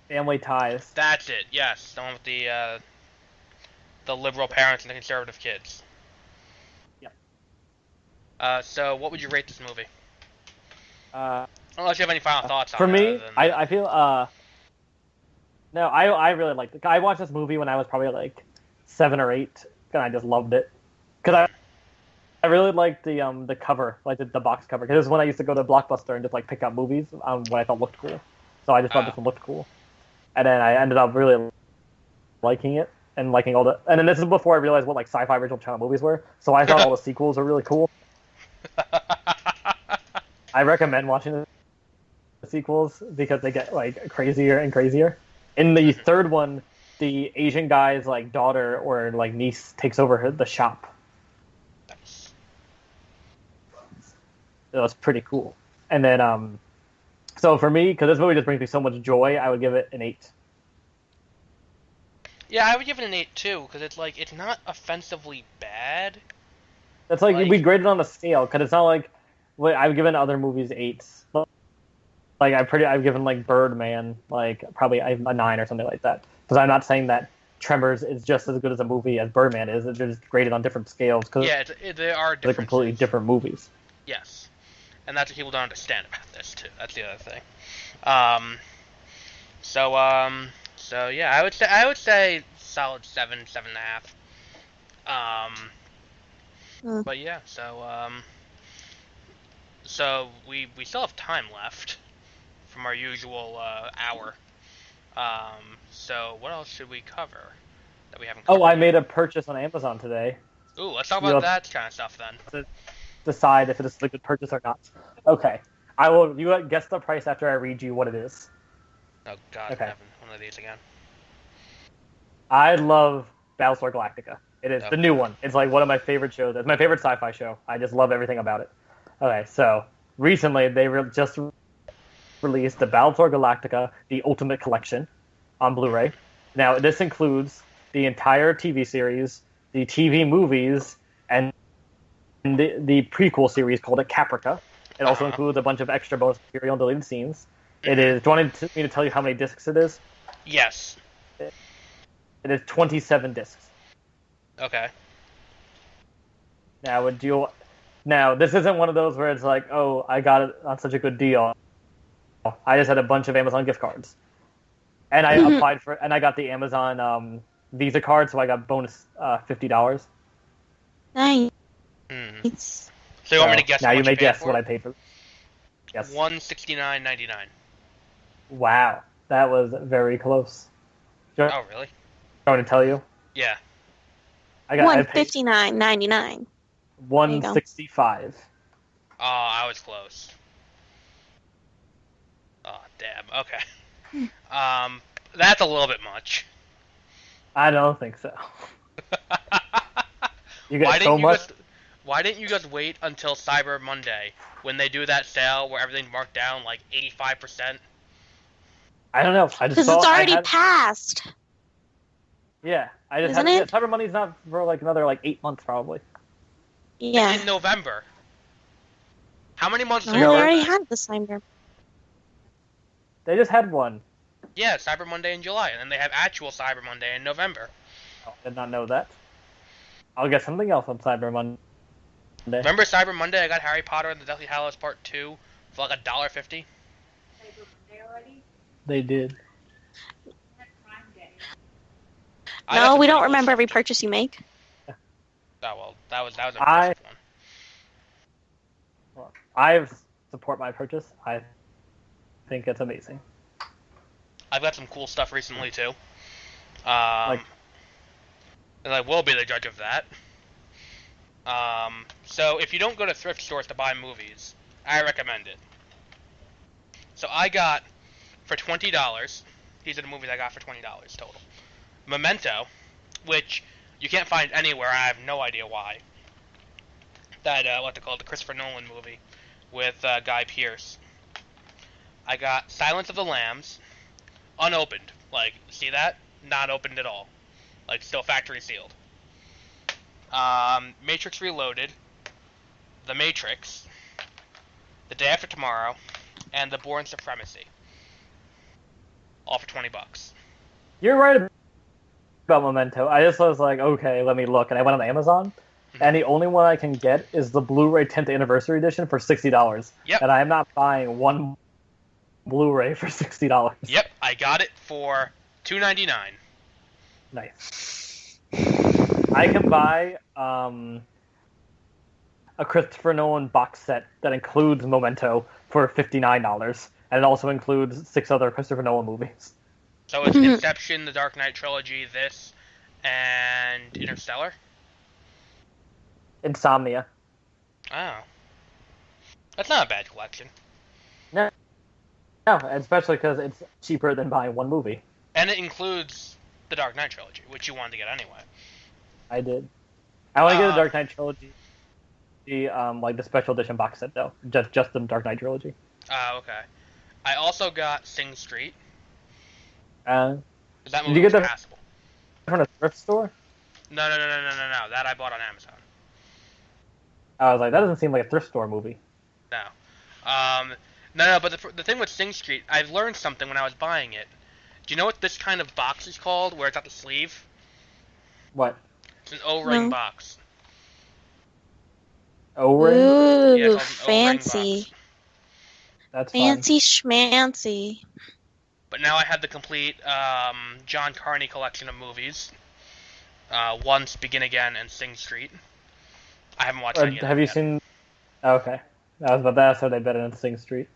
Family Ties. That's it. Yes, the one with the liberal parents and the conservative kids. Yep. So what would you rate this movie? Uh, Unless you have any final thoughts on For it. me, other than- I feel no, I really liked it. I watched this movie when I was probably like 7 or 8, and I just loved it because I really liked the cover, like the box cover. Because this is when I used to go to Blockbuster and just like pick up movies what I thought looked cool. So I just thought this one looked cool, and then I ended up really liking it and liking all the. And then this is before I realized what like sci-fi original channel movies were. So I thought all the sequels were really cool. I recommend watching the sequels because they get like crazier and crazier. In the third one, the Asian guy's like daughter or like niece takes over the shop. Nice. It was pretty cool. And then so for me, because this movie just brings me so much joy, I would give it an 8. Yeah, I would give it an 8 too, because it's not offensively bad. That's like Like- we graded on a scale because it's not like I've given other movies 8s. Like I've given like Birdman like probably a 9 or something like that. Because I'm not saying that Tremors is just as good as a movie as Birdman is. It's just graded on different scales because Yeah, they are they're different. completely different movies. Yes, and that's what people don't understand about this too. That's the other thing. So yeah, I would say solid 7.5. But yeah, so we still have time left from our usual hour. So what else should we cover that we haven't covered? Oh, I made a purchase on Amazon today. Ooh, let's talk You'll about that kind of stuff then. Decide if it is a good purchase or not. Okay, I will. You guess the price after I read you what it is. Oh God, Okay. Heaven, one of these again. I love Battlestar Galactica. It is the Okay. new one. It's like one of my favorite shows. It's my favorite sci-fi show. I just love everything about it. Okay, so recently they just released the Battlestar Galactica: The Ultimate Collection on Blu-ray. Now this includes the entire TV series, the TV movies, and the prequel series called it Caprica. It also includes a bunch of extra bonus material and deleted scenes. It is. Do you want me to tell you how many discs it is? Yes. It is 27 discs. Okay. Now, this isn't one of those where it's like, oh, I got it on such a good deal. I just had a bunch of Amazon gift cards, and I applied for, and I got the Amazon Visa card, so I got bonus $50. Nice. Hmm. So you want me to guess now how you much may you paid guess for what it? I paid for. Yes. $169.99. Wow, that was very close. Do you Oh, really? want me to tell you? Yeah. I paid $159.99. $165. Oh, I was close. Oh, damn. Okay. That's a little bit much. I don't think so. You Why get so didn't you much. just Why didn't you just wait until Cyber Monday when they do that sale where everything's marked down like 85%? I don't know. I just Because thought it's already I had. passed. Yeah, I just Isn't had. it? Yeah, Cyber Money's not for like another like 8 months probably. Yeah. In November. How many months Oh, do they you already have? had the Cyber. They just had one. Yeah, Cyber Monday in July, and then they have actual Cyber Monday in November. Oh, I did not know that. I'll get something else on Cyber Monday. Remember Cyber Monday? I got Harry Potter and the Deathly Hallows Part 2 for like $1.50. They did. I got No, some we pretty don't cool remember stuff, every too. purchase you make. Oh, well, that was an impressive one. I support my purchase. I think it's amazing. I've got some cool stuff recently, too. Like- And I will be the judge of that. So if you don't go to thrift stores to buy movies, I recommend it. So I got, for $20, these are the movies I got for $20 total. Memento, which you can't find anywhere, I have no idea why. That, what they call it, the Christopher Nolan movie with Guy Pearce. I got Silence of the Lambs, unopened. Like, see that? Not opened at all. Like, still factory sealed. Matrix Reloaded, The Matrix, The Day After Tomorrow, and The Bourne Supremacy. All for $20. You're right about Memento. I just was like, okay, let me look, and I went on Amazon, and the only one I can get is the Blu-ray 10th Anniversary Edition for $60. Yep. And I am not buying one Blu-ray for $60. Yep, I got it for $2.99. Nice. I can buy a Christopher Nolan box set that includes Memento for $59, and it also includes 6 other Christopher Nolan movies. So it's Inception, The Dark Knight Trilogy, this, and Interstellar? Insomnia. Oh. That's not a bad collection. No, especially because it's cheaper than buying one movie. And it includes The Dark Knight Trilogy, which you wanted to get anyway. I did. I want to get the Dark Knight trilogy, like the special edition box set though, just the Dark Knight trilogy. Oh, okay. I also got Sing Street. Did That you movie get was that passable. from a thrift store? No. That I bought on Amazon. I was like, that doesn't seem like a thrift store movie. No. No, but the thing with Sing Street, I learned something when I was buying it. Do you know what this kind of box is called, where it's got the sleeve? What? It's an O-ring No. box. O-ring? Ooh, Yeah, it's called an O-ring fancy. box. That's fun. Fancy schmancy. But now I have the complete John Carney collection of movies. Once, Begin Again, and Sing Street. I haven't watched any of them Have you yet. seen? Okay, I was about to ask how they bet in Sing Street.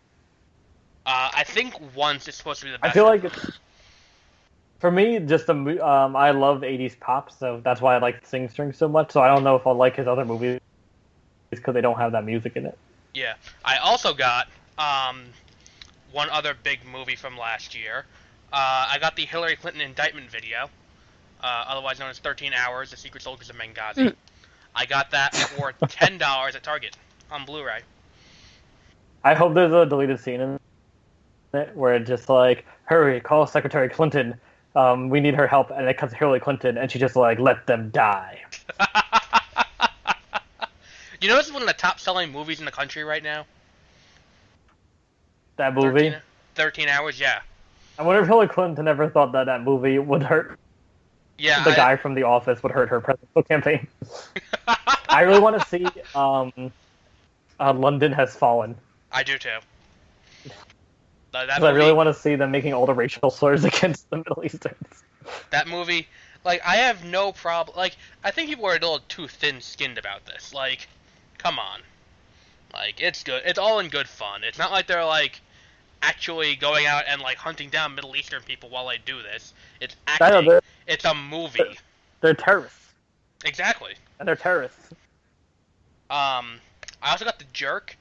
I think Once is supposed to be the best. I feel like for me, just I love '80s pop, so that's why I like Sing Street so much. So I don't know if I'll like his other movies because they don't have that music in it. Yeah. I also got one other big movie from last year. I got the Hillary Clinton indictment video, otherwise known as 13 Hours, The Secret Soldiers of Benghazi. I got that for $10 at Target on Blu-ray. I hope there's a deleted scene in it where it's just like, hurry, call Secretary Clinton. We need her help, and it comes to Hillary Clinton, and she just like, let them die. You know this is one of the top-selling movies in the country right now? That movie. 13 Hours, yeah. I wonder if Hillary Clinton ever thought that that movie would hurt Yeah, the guy from The Office would hurt her presidential campaign. I really want to see London Has Fallen. I do too. Because I really want to see them making all the racial slurs against the Middle Easterns. That movie, like, I have no problem. Like, I think people are a little too thin-skinned about this. Like, come on. Like, it's good. It's all in good fun. It's not like they're, like, actually going out and, like, hunting down Middle Eastern people while they do this. It's I know acting. It's a movie. they're terrorists, Exactly. and they're terrorists. I also got The Jerk,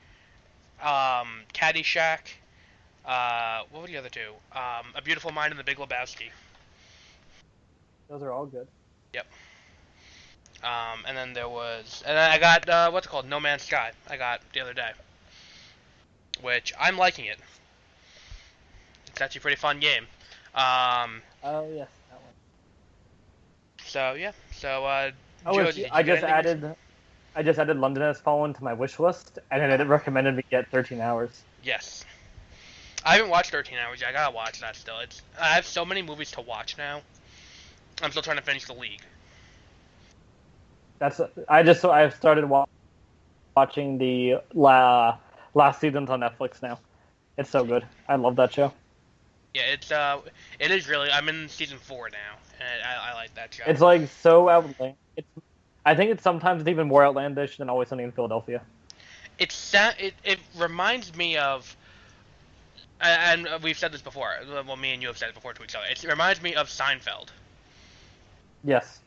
Caddyshack, what were the other two? A Beautiful Mind and The Big Lebowski. Those are all good. Yep. And then I got, what's it called? No Man's Sky. I got the other day. Which, I'm liking it. It's actually a pretty fun game. Oh yes, that one. So, yeah. So, Josie, I just added London Has Fallen to my wish list, and then it recommended me get 13 Hours. Yes. I haven't watched 13 Hours yet. I gotta watch that still. I have so many movies to watch now. I'm still trying to finish The League. I've started watching the last seasons on Netflix now. It's so good. I love that show. Yeah, it is really. I'm in season 4 now, and I like that show. It's like so outlandish. I think it's sometimes even more outlandish than Always Sunny in Philadelphia. It reminds me of, and we've said this before. Well, me and you have said it before to each other. It reminds me of Seinfeld. Yes.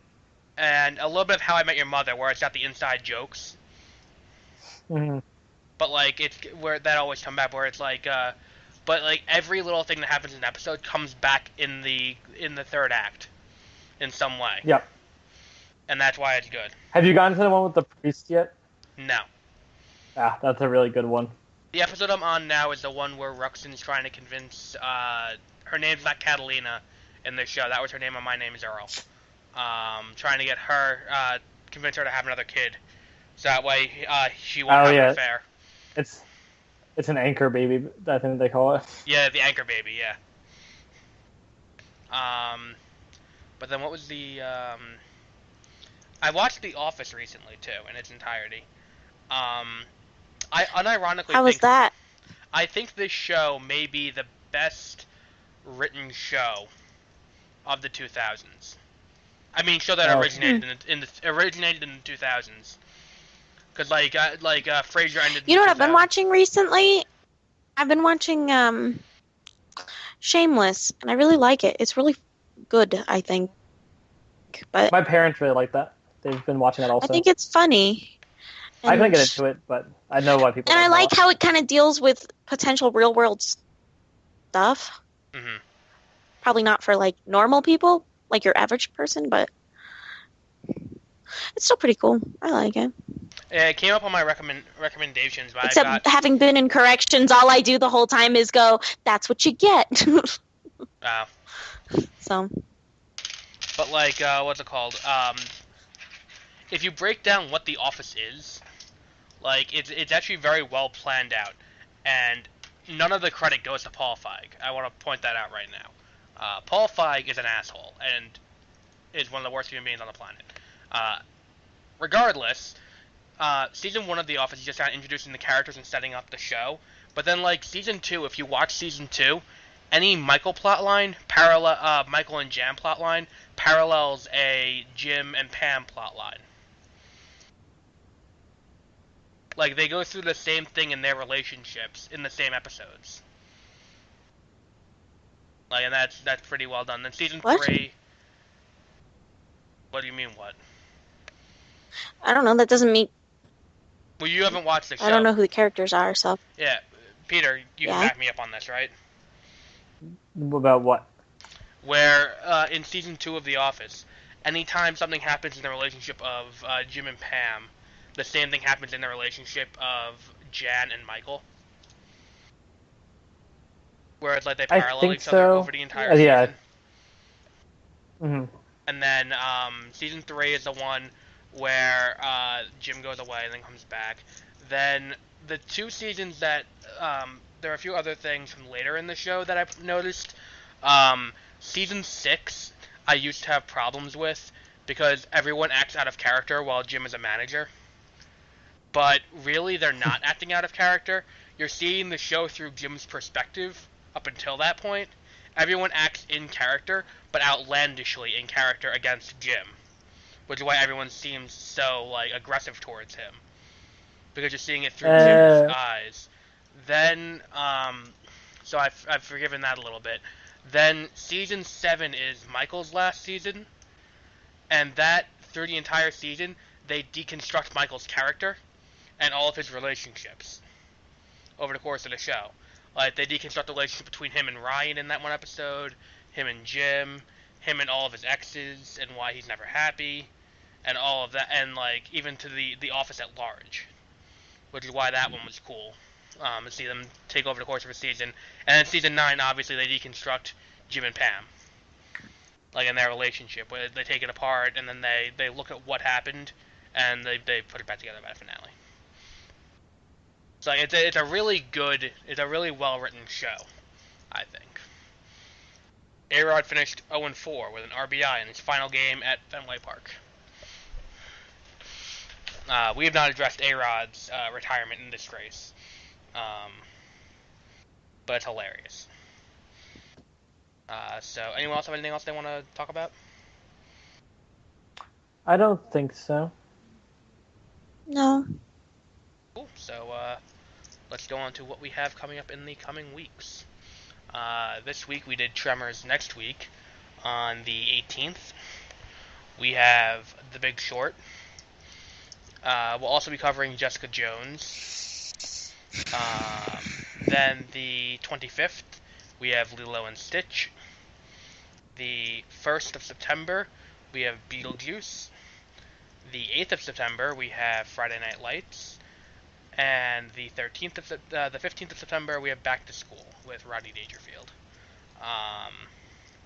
And a little bit of How I Met Your Mother, where it's got the inside jokes. Mm-hmm. But like it's where that always come back, where it's like, but like every little thing that happens in an episode comes back in the third act, in some way. Yep. And that's why it's good. Have you gotten to the one with the priest yet? No. Ah, that's a really good one. The episode I'm on now is the one where Ruxin's trying to convince, her name's not Catalina in the show. That was her name on My Name is Earl. Trying to get her, convince her to have another kid. So that way, she won't have an affair. It's an anchor baby, I think they call it. Yeah, the anchor baby, yeah. But then what was the, I watched The Office recently, too, in its entirety. I unironically How was that? I think this show may be the best written show of the 2000s. I mean, show that originated in the 2000s. Because Frasier ended. You know what I've been watching recently? I've been watching Shameless, and I really like it. It's really good, I think. But my parents really like that. They've been watching it also. I think it's funny. I couldn't get into it, but I know why people. And I like how it kind of deals with potential real world stuff. Mm-hmm. Probably not for like normal people, like your average person, but it's still pretty cool. I like it. It came up on my recommendations, but except having been in corrections, all I do the whole time is go, "That's what you get." Wow. So. But like, what's it called? If you break down what The Office is, like it's actually very well planned out, and none of the credit goes to Paul Feig. I want to point that out right now. Paul Feig is an asshole and is one of the worst human beings on the planet. Regardless, season 1 of The Office is just kind of introducing the characters and setting up the show. But then, like season 2, if you watch season 2, any Michael plotline Michael and Jan plotline parallels a Jim and Pam plotline. Like, they go through the same thing in their relationships in the same episodes. Like, and that's pretty well done. Then season 3... What do you mean, what? I don't know, that doesn't mean... Well, you haven't watched the show. I don't know who the characters are, so... Yeah, Peter, you can back me up on this, right? About what? Where, in season 2 of The Office, anytime something happens in the relationship of Jim and Pam, the same thing happens in the relationship of Jan and Michael. Where it's like they parallel each other over the entire season. Yeah. Mm-hmm. And then season 3 is the one where Jim goes away and then comes back. Then the 2 seasons that there are a few other things from later in the show that I've noticed. Season 6 I used to have problems with because everyone acts out of character while Jim is a manager. But really, they're not acting out of character. You're seeing the show through Jim's perspective up until that point. Everyone acts in character, but outlandishly in character against Jim. Which is why everyone seems so, like, aggressive towards him. because you're seeing it through Jim's eyes. Then, so I've forgiven that a little bit. Then season 7 is Michael's last season, and that through the entire season they deconstruct Michael's character and all of his relationships over the course of the show. Like, they deconstruct the relationship between him and Ryan in that one episode, him and Jim, him and all of his exes, and why he's never happy, and all of that, and, like, even to the office at large, which is why that one was cool, to see them take over the course of a season. And then season 9, obviously, they deconstruct Jim and Pam, like, in their relationship, where they take it apart, and then they look at what happened, and they put it back together by the finale. So it's a really well written show, I think. A-Rod finished 0-4 with an RBI in his final game at Fenway Park. We have not addressed A-Rod's retirement in this race, but it's hilarious. So anyone else have anything else they want to talk about? I don't think so. No. Cool. So let's go on to what we have coming up in the coming weeks. This week we did Tremors. Next week, on the 18th, we have The Big Short. We'll also be covering Jessica Jones. Then the 25th, we have Lilo and Stitch. The 1st of September, we have Beetlejuice. The 8th of September, we have Friday Night Lights. And the 15th of September, we have Back to School with Rodney Dangerfield.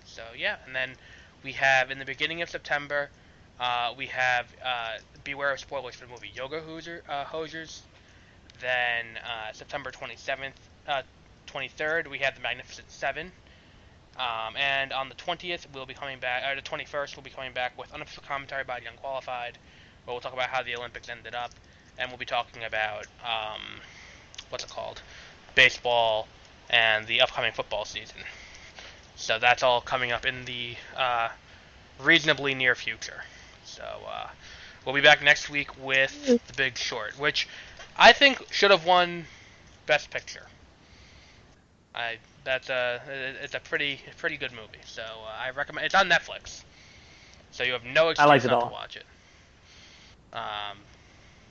So yeah, and then we have in the beginning of September, we have beware of spoilers for the movie Yoga Hosers. Then September 23rd, we have The Magnificent Seven. And on the 20th, we'll be coming back. The 21st, we'll be coming back with unofficial commentary by The Unqualified, where we'll talk about how the Olympics ended up, and we'll be talking about baseball, and the upcoming football season. So that's all coming up in the reasonably near future. So we'll be back next week with The Big Short, which I think should have won Best Picture. It's a pretty good movie. So I recommend. It's on Netflix, so you have no excuse not to watch it.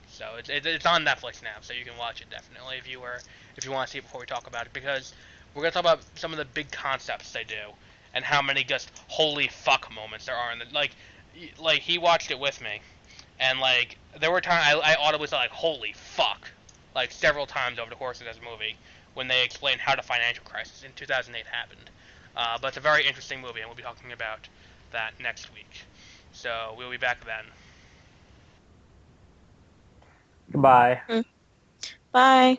So it's on Netflix now, so you can watch it definitely if you want to see it before we talk about it, because we're gonna talk about some of the big concepts they do and how many just holy fuck moments there are in it. Like he watched it with me, and like there were times I audibly said like holy fuck, like several times over the course of this movie when they explained how the financial crisis in 2008 happened. But it's a very interesting movie, and we'll be talking about that next week. So we'll be back then. Goodbye. Bye.